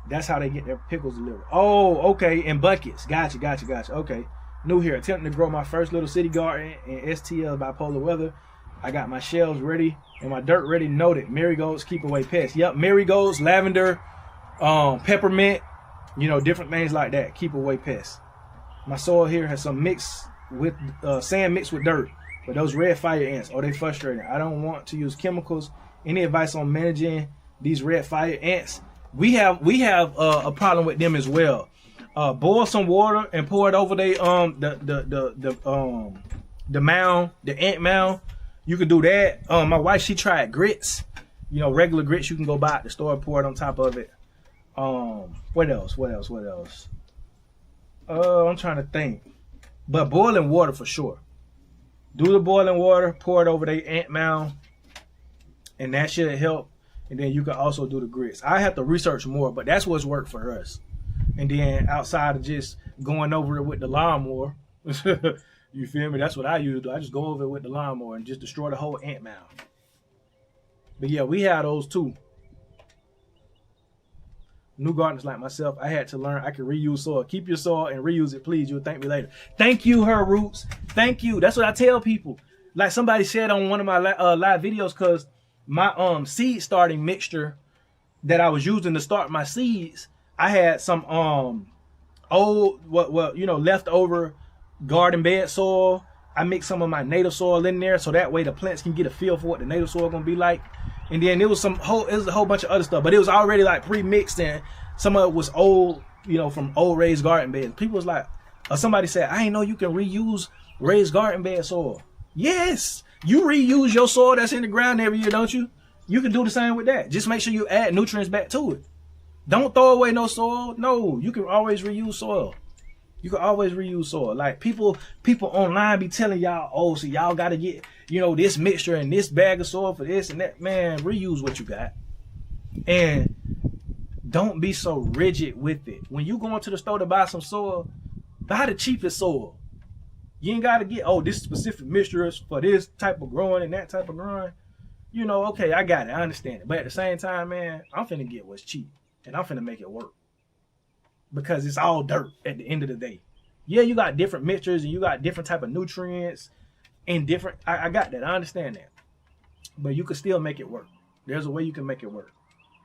That's how they get their pickles delivered. Oh, okay, in buckets. Gotcha. Okay. New here. Attempting to grow my first little city garden in STL bipolar weather. I got my shelves ready and my dirt ready. Noted. Marigolds keep away pests. Yep, marigolds, lavender, peppermint, different things like that. Keep away pests. My soil here has some sand mixed with dirt. But those red fire ants, they frustrating. I don't want to use chemicals. Any advice on managing these red fire ants? We have a problem with them as well. Boil some water and pour it over the mound, the ant mound. You can do that. My wife, she tried grits. Regular grits you can go buy at the store and pour it on top of it. What else? I'm trying to think. But boiling water for sure. Do the boiling water, pour it over the ant mound, and that should help. And then you can also do the grits. I have to research more, but that's what's worked for us. And then outside of just going over it with the lawnmower, you feel me? That's what I usually do. I just go over it with the lawnmower and just destroy the whole ant mound. But yeah, we have those too. New gardeners like myself, I had to learn I can reuse soil. Keep your soil and reuse it, please. You'll thank me later. Thank you, Her Roots. Thank you. That's what I tell people. Like somebody said on one of my live videos, because my seed starting mixture that I was using to start my seeds, I had some old leftover garden bed soil. I mixed some of my native soil in there so that way the plants can get a feel for what the native soil gonna be like. And then it was a whole bunch of other stuff, but it was already like pre-mixed, and some of it was old, from old raised garden beds. People was like, somebody said, I ain't know you can reuse raised garden bed soil. Yes, you reuse your soil that's in the ground every year, don't you? You can do the same with that. Just make sure you add nutrients back to it. Don't throw away no soil. No, you can always reuse soil. You can always reuse soil. Like people online be telling y'all, so y'all got to get, this mixture and this bag of soil for this and that. Man, reuse what you got. And don't be so rigid with it. When you go into the store to buy some soil, buy the cheapest soil. You ain't got to get, this specific mixture is for this type of growing and that type of growing. Okay, I got it. I understand it. But at the same time, man, I'm finna get what's cheap. And I'm finna make it work. Because it's all dirt at the end of the day. Yeah, you got different mixtures and you got different type of nutrients and different. I got that. I understand that. But you can still make it work. There's a way you can make it work.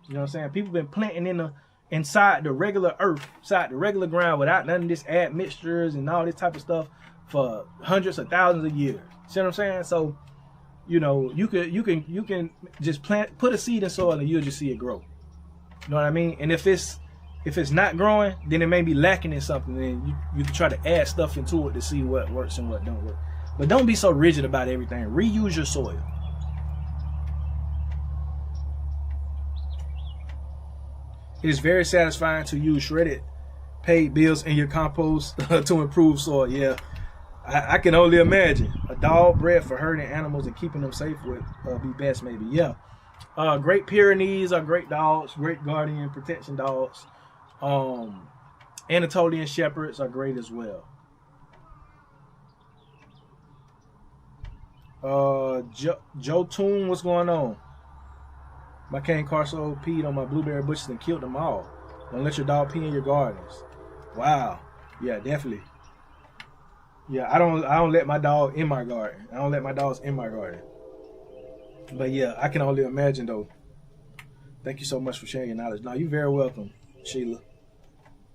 You know what I'm saying? People been planting inside the regular earth, inside the regular ground without none of this add mixtures and all this type of stuff for hundreds of thousands of years. See what I'm saying? So, you can just put a seed in soil and you'll just see it grow. You know what I mean? And if it's not growing, then it may be lacking in something. Then you can try to add stuff into it to see what works and what don't work. But don't be so rigid about everything. Reuse your soil. It is very satisfying to use shredded paid bills in your compost to improve soil. Yeah, I can only imagine. A dog bred for herding animals and keeping them safe would be best, maybe. Yeah. Great Pyrenees are great dogs, great guardian protection dogs. Anatolian Shepherds are great as well. Joe Toon, what's going on? My cane Carso peed on my blueberry bushes and killed them all. Don't let your dog pee in your gardens. Wow. Yeah, definitely. Yeah, I don't let my dog in my garden. I don't let my dogs in my garden. But yeah, I can only imagine though. Thank you so much for sharing your knowledge. No, you're very welcome, Sheila.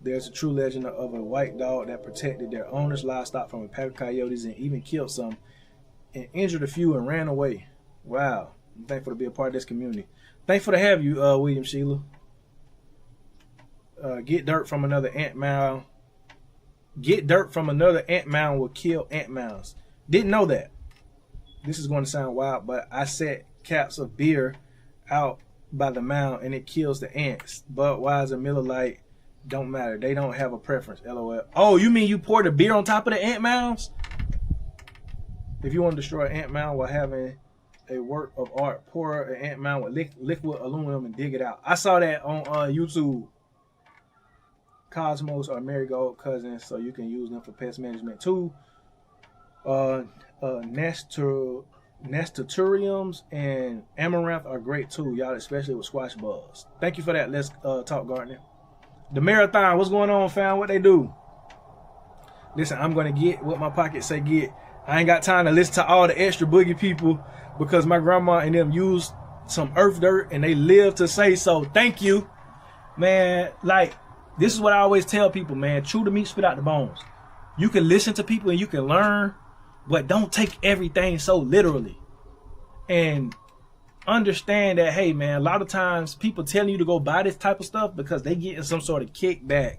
There's a true legend of a white dog that protected their owner's livestock from a pack of coyotes and even killed some and injured a few and ran away. Wow. I'm thankful to be a part of this community. Thankful to have you, William Sheila. Get dirt from another ant mound. Get dirt from another ant mound will kill ant mounds. Didn't know that. This is going to sound wild, but I set caps of beer out by the mound and it kills the ants. Budweiser, Miller Lite, don't matter. They don't have a preference. LOL. Oh, you mean you pour the beer on top of the ant mounds? If you want to destroy an ant mound while having a work of art, pour an ant mound with liquid aluminum and dig it out. I saw that on YouTube. Cosmos are marigold cousins, so you can use them for pest management too. Nasturtiums and amaranth are great too, y'all, especially with squash bugs. Thank you for that. Let's talk gardening. The marathon, what's going on, fam? What they do? Listen, I'm gonna get what my pockets say get. I ain't got time to listen to all the extra boogie people because my grandma and them used some earth dirt and they live to say so. Thank you, man. Like, this is what I always tell people, man. Chew the meat, spit out the bones. You can listen to people and you can learn, but don't take everything so literally. And understand that, hey, man, a lot of times people telling you to go buy this type of stuff because they getting some sort of kickback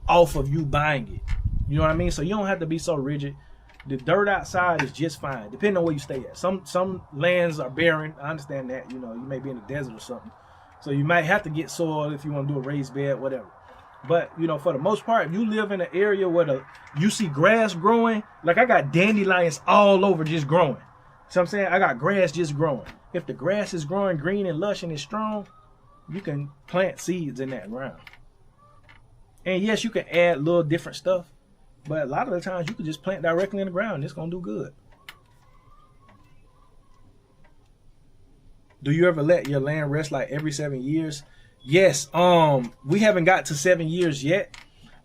off of you buying it. You know what I mean? So you don't have to be so rigid. The dirt outside is just fine, depending on where you stay at. Some lands are barren. I understand that. You know, you may be in the desert or something. So you might have to get soil if you want to do a raised bed, whatever. But, you know, for the most part, if you live in an area where you see grass growing, like I got dandelions all over just growing. So I'm saying I got grass just growing. If the grass is growing green and lush and it's strong, you can plant seeds in that ground. And yes, you can add little different stuff. But a lot of the times you can just plant directly in the ground and it's going to do good. Do you ever let your land rest like every 7 years? Yes. We haven't got to 7 years yet,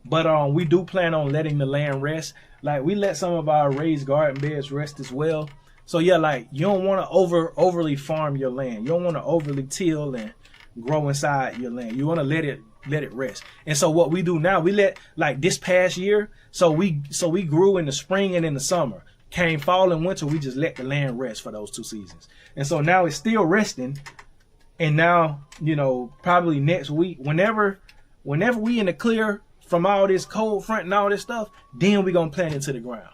but we do plan on letting the land rest. Like, we let some of our raised garden beds rest as well. So yeah, like, you don't want to overly farm your land. You don't want to overly till and grow inside your land. You want to let it rest. And so what we do now, we let, like this past year, so we grew in the spring and in the summer. Came fall and winter, we just let the land rest for those 2 seasons. And so now it's still resting. And now, you know, probably next week, whenever we in the clear from all this cold front and all this stuff, then we gonna plant into the ground.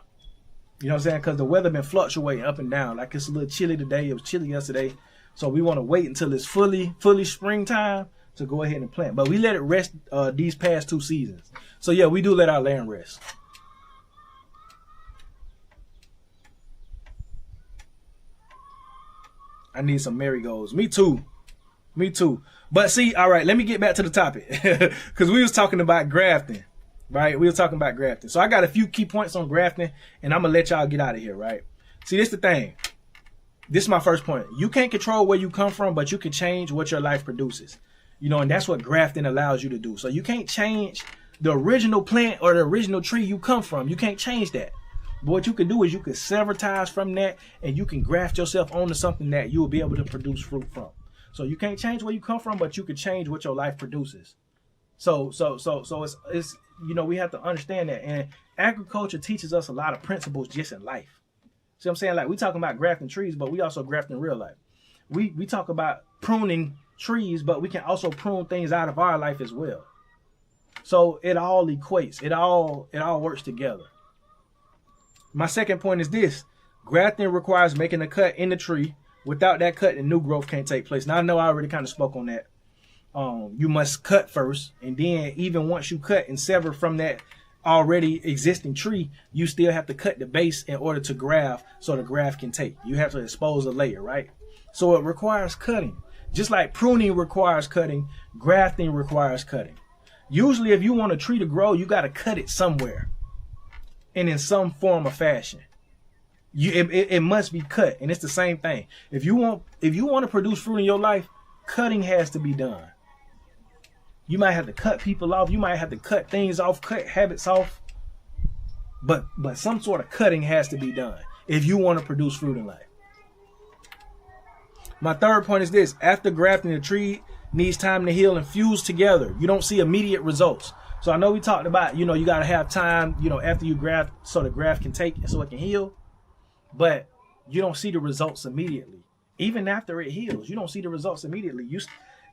You know what I'm saying? Because the weather been fluctuating up and down. Like, it's a little chilly today. It was chilly yesterday. So we want to wait until it's fully springtime to go ahead and plant. But we let it rest these past 2 seasons. So yeah, we do let our land rest. I need some marigolds. Me too. But see, all right, let me get back to the topic. Because we was talking about grafting, right? We were talking about grafting. So I got a few key points on grafting, and I'm going to let y'all get out of here, right? See, this is the thing. This is my first point. You can't control where you come from, but you can change what your life produces. You know, and that's what grafting allows you to do. So you can't change the original plant or the original tree you come from. You can't change that. But what you can do is you can sever ties from that, and you can graft yourself onto something that you will be able to produce fruit from. So you can't change where you come from, but you can change what your life produces. So it's you know, we have to understand that. And agriculture teaches us a lot of principles just in life. See what I'm saying? Like, we talking about grafting trees, but we also graft in real life. We talk about pruning trees, but we can also prune things out of our life as well. So it all equates. It all works together. My second point is this. Grafting requires making a cut in the tree. Without that cut, the new growth can't take place. Now, I know I already kind of spoke on that. You must cut first, and then even once you cut and sever from that already existing tree, you still have to cut the base in order to graft so the graft can take. You have to expose a layer, right? So it requires cutting. Just like pruning requires cutting, grafting requires cutting. Usually, if you want a tree to grow, you got to cut it somewhere and in some form or fashion. It must be cut, and it's the same thing. If you want to produce fruit in your life, cutting has to be done. You might have to cut people off. You might have to cut things off, cut habits off. But some sort of cutting has to be done if you want to produce fruit in life. My third point is this. After grafting, the tree needs time to heal and fuse together. You don't see immediate results. So I know we talked about, you know, you got to have time, you know, after you graft so the graft can take and so it can heal. But you don't see the results immediately. Even after it heals, you don't see the results immediately.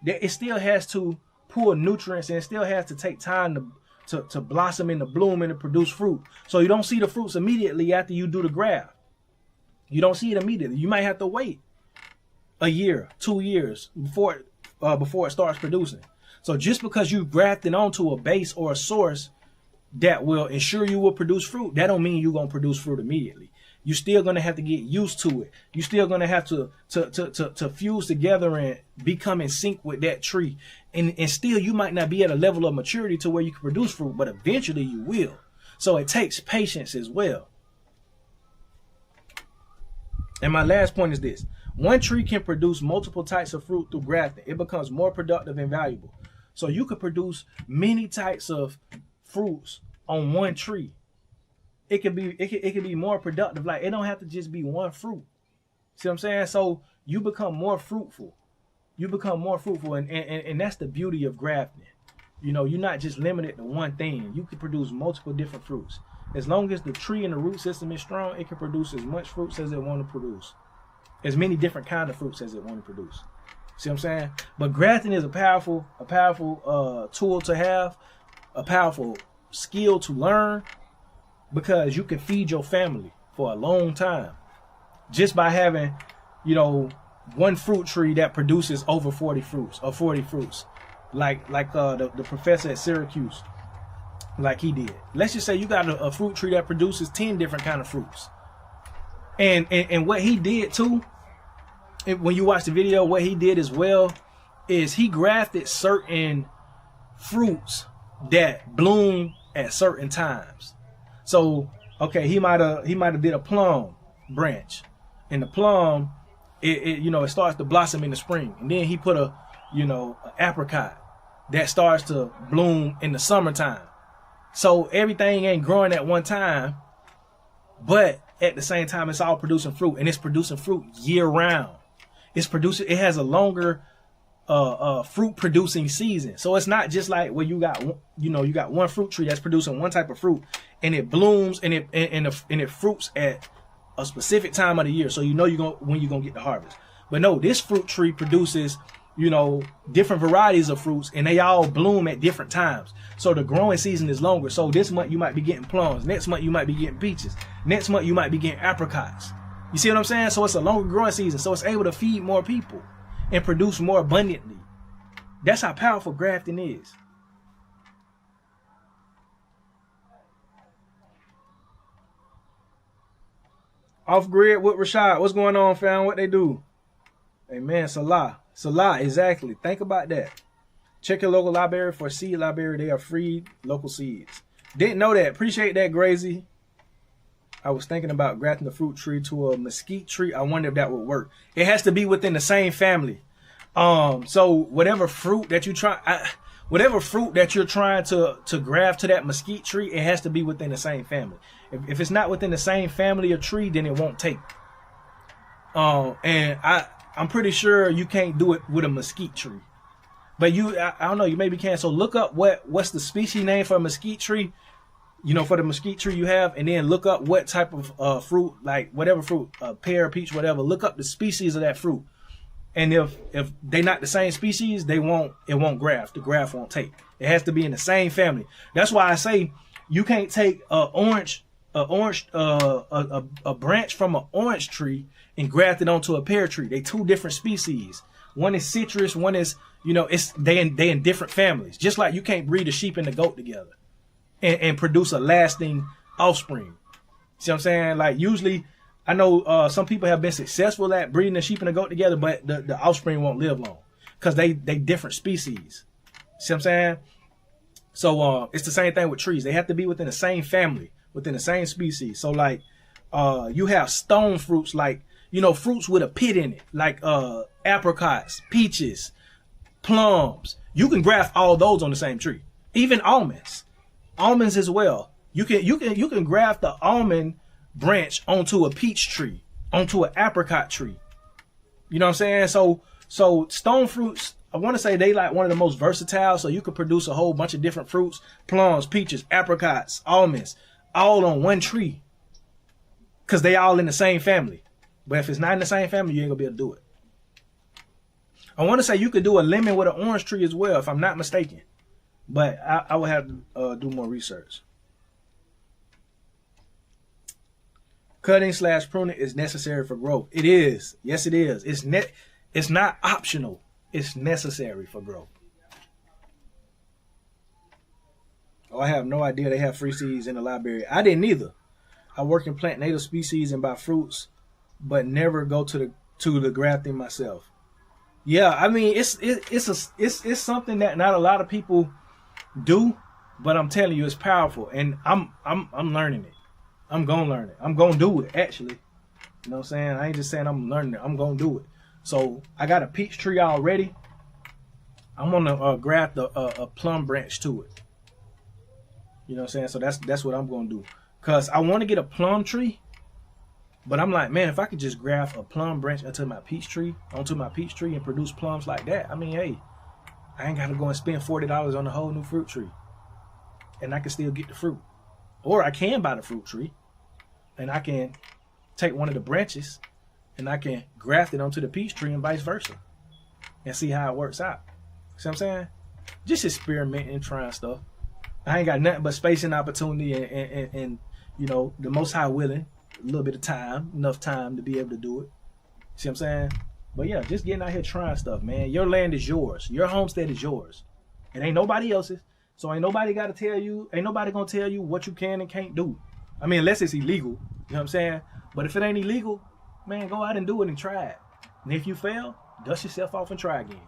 It still has to pull nutrients, and it still has to take time to blossom and to bloom and to produce fruit. So you don't see the fruits immediately after you do the graft. You don't see it immediately. You might have to wait a year, 2 years before it starts producing. So just because you grafted onto a base or a source that will ensure you will produce fruit, that don't mean you're going to produce fruit immediately. You're still going to have to get used to it. You're still going to have to fuse together and become in sync with that tree. And still, you might not be at a level of maturity to where you can produce fruit, but eventually you will. So it takes patience as well. And my last point is this. One tree can produce multiple types of fruit through grafting. It becomes more productive and valuable. So you could produce many types of fruits on one tree. It can be more productive. Like, it don't have to just be one fruit. See what I'm saying? So you become more fruitful. You become more fruitful, and that's the beauty of grafting. You know, you're not just limited to one thing. You can produce multiple different fruits. As long as the tree and the root system is strong, it can produce as much fruits as it want to produce. As many different kind of fruits as it want to produce. See what I'm saying? But grafting is a powerful tool to have, a powerful skill to learn, because you can feed your family for a long time just by having, you know, one fruit tree that produces over 40 fruits or 40 fruits, like the professor at Syracuse, like he did. Let's just say you got a fruit tree that produces 10 different kind of fruits, and what he did too, when you watch the video, what he did as well is he grafted certain fruits that bloom at certain times. So, okay, he might have did a plum branch, and the plum, it starts to blossom in the spring, and then he put an apricot that starts to bloom in the summertime. So everything ain't growing at one time, but at the same time, it's all producing fruit, and it's producing fruit year round. It has a longer fruit producing season. So it's not just like where you got one fruit tree that's producing one type of fruit, and it blooms and it fruits at a specific time of the year. So when you're gonna get the harvest. But no, this fruit tree produces, different varieties of fruits, and they all bloom at different times. So the growing season is longer. So this month you might be getting plums. Next month you might be getting peaches. Next month you might be getting apricots. You see what I'm saying? So it's a longer growing season. So it's able to feed more people and produce more abundantly. That's how powerful grafting is. Off grid with Rashad. What's going on, fam? What they do? Hey, man, Salah, exactly. Think about that. Check your local library for seed library. They are free local seeds. Didn't know that. Appreciate that, Gracie. I was thinking about grafting the fruit tree to a mesquite tree. I wonder if that would work. It has to be within the same family. So whatever fruit that you're trying to graft to that mesquite tree, it has to be within the same family. If it's not within the same family or tree, then it won't take. And I'm pretty sure you can't do it with a mesquite tree. But I don't know, you maybe can. So look up what's the species name for a mesquite tree, for the mesquite tree you have, and then look up what type of fruit, like whatever fruit, pear, peach, whatever. Look up the species of that fruit. And if they're not the same species, it won't graft. The graft won't take. It has to be in the same family. That's why I say you can't take a branch from an orange tree and graft it onto a pear tree. They two different species. One is citrus, one is, they in different families. Just like you can't breed a sheep and a goat together and produce a lasting offspring. See what I'm saying? Like usually, I know some people have been successful at breeding a sheep and a goat together, but the offspring won't live long because they different species. See what I'm saying? So it's the same thing with trees. They have to be within the same family, within the same species. So like you have stone fruits, like fruits with a pit in it, like apricots, peaches, plums. You can graft all those on the same tree. Even almonds as well. You can graft the almond branch onto a peach tree, onto an apricot tree. You know what I'm saying? So stone fruits, I want to say they like one of the most versatile. So you could produce a whole bunch of different fruits, plums, peaches, apricots, almonds, all on one tree, because they all in the same family. But if it's not in the same family, you ain't gonna be able to do it. I want to say you could do a lemon with an orange tree as well, if I'm not mistaken. But I would have to do more research. Cutting/pruning is necessary for growth. It is. Yes, it is. It's not optional. It's necessary for growth. Oh, I have no idea they have free seeds in the library. I didn't either. I work and plant native species and buy fruits, but never go to the grafting myself. Yeah, I mean it's something that not a lot of people do, but I'm telling you, it's powerful, and I'm learning it. I'm gonna learn it. I'm gonna do it, actually. You know what I'm saying? I ain't just saying I'm learning it. I'm going to do it. So I got a peach tree already. I'm going to graft a plum branch to it. You know what I'm saying? So that's what I'm going to do. Because I want to get a plum tree. But I'm like, man, if I could just graft a plum branch onto my peach tree and produce plums like that, I mean, hey, I ain't got to go and spend $40 on a whole new fruit tree. And I can still get the fruit. Or I can buy the fruit tree and I can take one of the branches and I can graft it onto the peach tree and vice versa and see how it works out. See what I'm saying? Just experimenting, trying stuff. I ain't got nothing but space and opportunity and you know, the Most High willing, a little bit of time, enough time to be able to do it. See what I'm saying? But yeah, just getting out here trying stuff, man. Your land is yours. Your homestead is yours. It ain't nobody else's. So ain't nobody got to tell you, ain't nobody going to tell you what you can and can't do. I mean, unless it's illegal. You know what I'm saying? But if it ain't illegal, man, go out and do it and try it. And if you fail, dust yourself off and try again.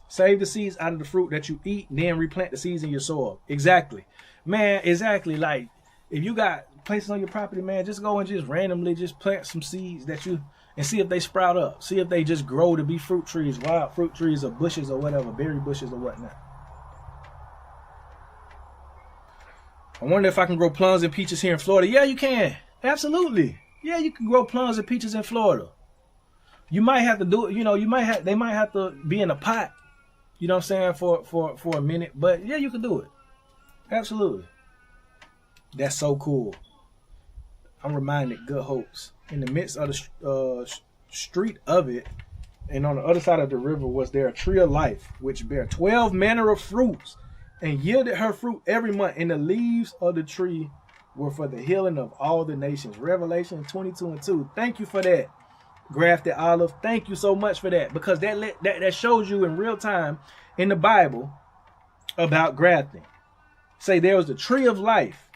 Save the seeds out of the fruit that you eat, then replant the seeds in your soil. Exactly. Man, exactly. Like, if you got places on your property, man, just go and just randomly just plant some seeds that you, and see if they sprout up. See if they just grow to be fruit trees, wild fruit trees or bushes or whatever, berry bushes or whatnot. I wonder if I can grow plums and peaches here in Florida. Yeah, you can. Absolutely. Yeah, you can grow plums and peaches in Florida. You might have to do it, you know, they might have to be in a pot. You know what I'm saying, for a minute. But yeah, you can do it. Absolutely. That's so cool. I'm reminded, Good Hopes. In the midst of the street of it, and on the other side of the river was there a tree of life, which bare 12 manner of fruits, and yielded her fruit every month. And the leaves of the tree were for the healing of all the nations. Revelation 22:2. Thank you for that, Grafted Olive. Thank you so much for that, because that shows you in real time in the Bible about grafting. Say there was the tree of life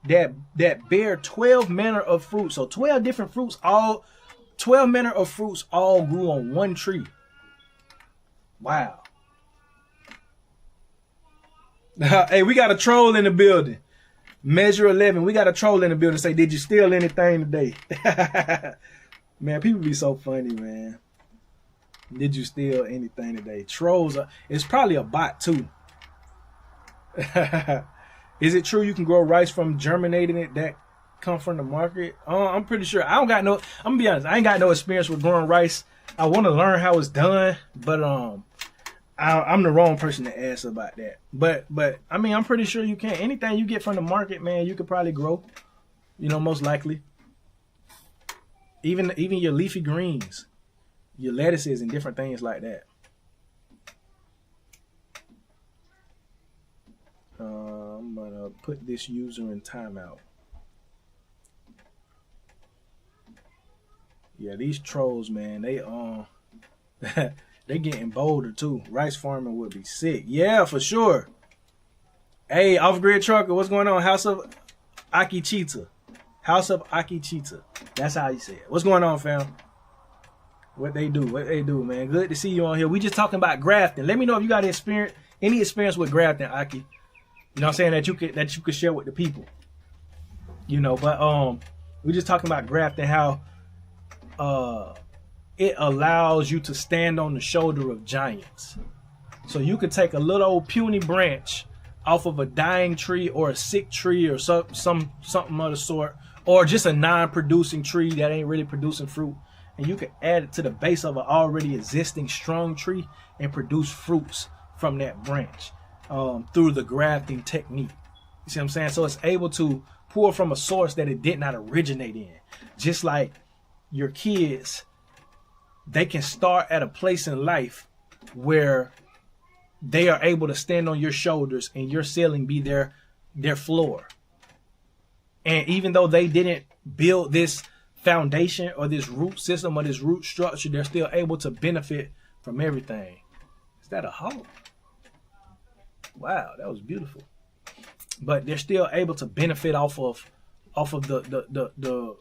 that bear 12 manner of fruits. So 12 different fruits, 12 manner of fruits all grew on one tree. Wow. Hey, we got a troll in the building. Measure 11. We got a troll in the building. Say, did you steal anything today? Man, people be so funny, man. Did you steal anything today? Trolls it's probably a bot too. Is it true you can grow rice from germinating it that come from the market? I'm pretty sure. I'm gonna be honest, I ain't got no experience with growing rice. I want to learn how it's done, but I'm the wrong person to ask about that. But I mean, I'm pretty sure you can. Anything you get from the market, man, you could probably grow. You know, most likely. Even your leafy greens, your lettuces and different things like that. I'm gonna put this user in timeout. Yeah, these trolls, man, they they getting bolder too. Rice farming would be sick. Yeah, for sure. Hey, Off Grid Trucker, what's going on? House of Akichita. House of Akichita. That's how you say it. What's going on, fam? What they do, man. Good to see you on here. We just talking about grafting. Let me know if you got any experience with grafting, Aki. You know what I'm saying, that you could share with the people. You know, but we just talking about grafting, how it allows you to stand on the shoulder of giants. So you could take a little old puny branch off of a dying tree or a sick tree or something of the sort, or just a non-producing tree that ain't really producing fruit, and you can add it to the base of an already existing strong tree and produce fruits from that branch through the grafting technique. You see what I'm saying? So it's able to pour from a source that it did not originate in. Just like your kids, they can start at a place in life where they are able to stand on your shoulders and your ceiling be their floor. And even though they didn't build this foundation or this root system or this root structure, they're still able to benefit from everything. Is that a hawk? Wow, that was beautiful. But they're still able to benefit off of the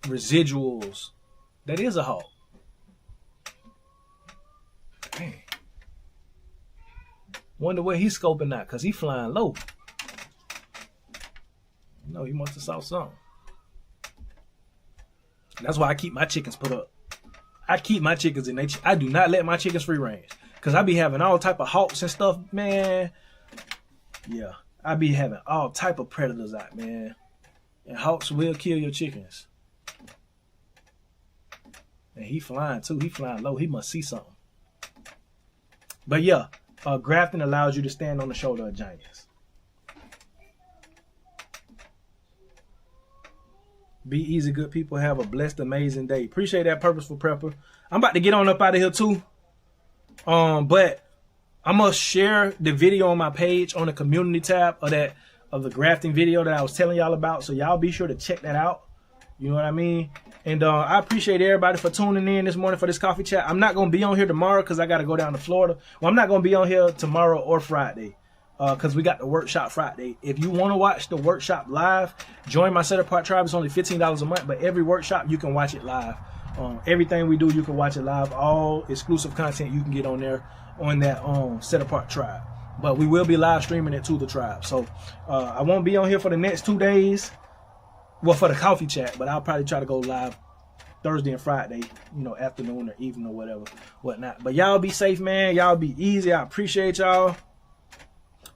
residuals. That is a hawk. Dang. Wonder where he's scoping out, because he's flying low. No, he must have saw something. That's why I keep my chickens put up. I keep my chickens in I do not let my chickens free range. Because I be having all type of hawks and stuff, man. Yeah, I be having all type of predators out, man. And hawks will kill your chickens. And he flying too. He flying low. He must see something. But yeah, grafting allows you to stand on the shoulder of giants. Be easy, good people. Have a blessed, amazing day. Appreciate that, Purposeful Prepper. I'm about to get on up out of here too. But I'm gonna share the video on my page on the community tab of the grafting video that I was telling y'all about. So y'all be sure to check that out. You know what I mean? And I appreciate everybody for tuning in this morning for this coffee chat. I'm not gonna be on here tomorrow because I gotta go down to Florida. Well, I'm not gonna be on here tomorrow or Friday. Because we got the workshop Friday. If you want to watch the workshop live, join my Set Apart Tribe. It's only $15 a month, but every workshop you can watch it live. Everything we do, you can watch it live. All exclusive content you can get on there on that Set Apart Tribe. But we will be live streaming it to the tribe. So I won't be on here for the next 2 days. Well, for the coffee chat, but I'll probably try to go live Thursday and Friday, you know, afternoon or evening or whatnot. But y'all be safe, man. Y'all be easy. I appreciate y'all.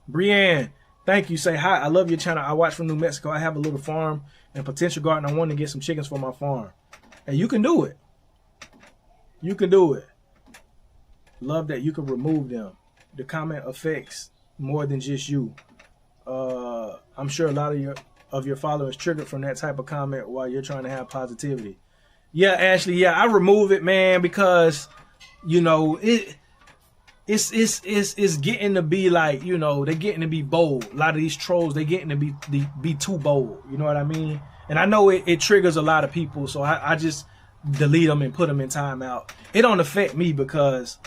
Brienne, thank you. Say hi. I love your channel. I watch from New Mexico. I have a little farm and potential garden. I want to get some chickens for my farm. And you can do it. You can do it. Love that you can remove them. The comment affects more than just you. I'm sure a lot of your followers triggered from that type of comment while you're trying to have positivity. Yeah, Ashley. Yeah, I remove it, man, because you know it's getting to be like, you know, they're getting to be bold. A lot of these trolls, they're getting to be too bold. You know what I mean? And I know it triggers a lot of people, so I just delete them and put them in timeout. It don't affect me because,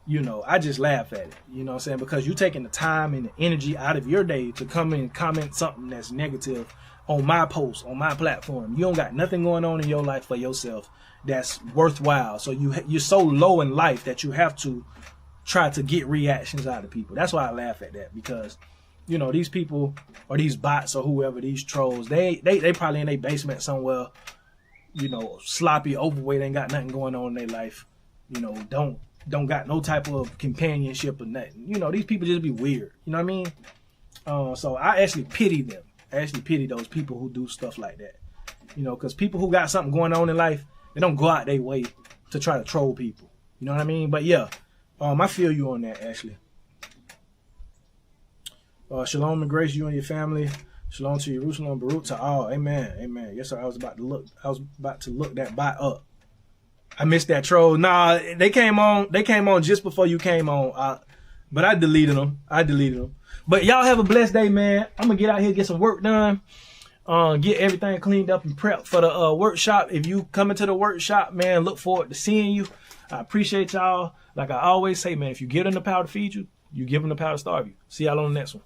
you know, I just laugh at it. You know what I'm saying? Because you taking the time and the energy out of your day to come and comment something that's negative on my post, on my platform. You don't got nothing going on in your life for yourself that's worthwhile. So you're so low in life that you have to try to get reactions out of people. That's why I laugh at that, because, you know, these people or these bots or whoever, these trolls, they probably in their basement somewhere, you know, sloppy, overweight, ain't got nothing going on in their life, you know, don't got no type of companionship or nothing. You know, these people just be weird. You know what I mean? So I actually pity them. I actually pity those people who do stuff like that. You know, because people who got something going on in life, they don't go out their way to try to troll people. You know what I mean? But yeah, I feel you on that, Ashley. Shalom and grace, you and your family. Shalom to Jerusalem, Baruch to all. Amen. Amen. Yes, sir. I was about to look that bot up. I missed that troll. Nah, they came on just before you came on. But I deleted them. But y'all have a blessed day, man. I'm gonna get out here, get some work done. Get everything cleaned up and prepped for the workshop. If you coming to the workshop, man, look forward to seeing you. I appreciate y'all. Like I always say, man, if you give them the power to feed you, you give them the power to starve you. See y'all on the next one.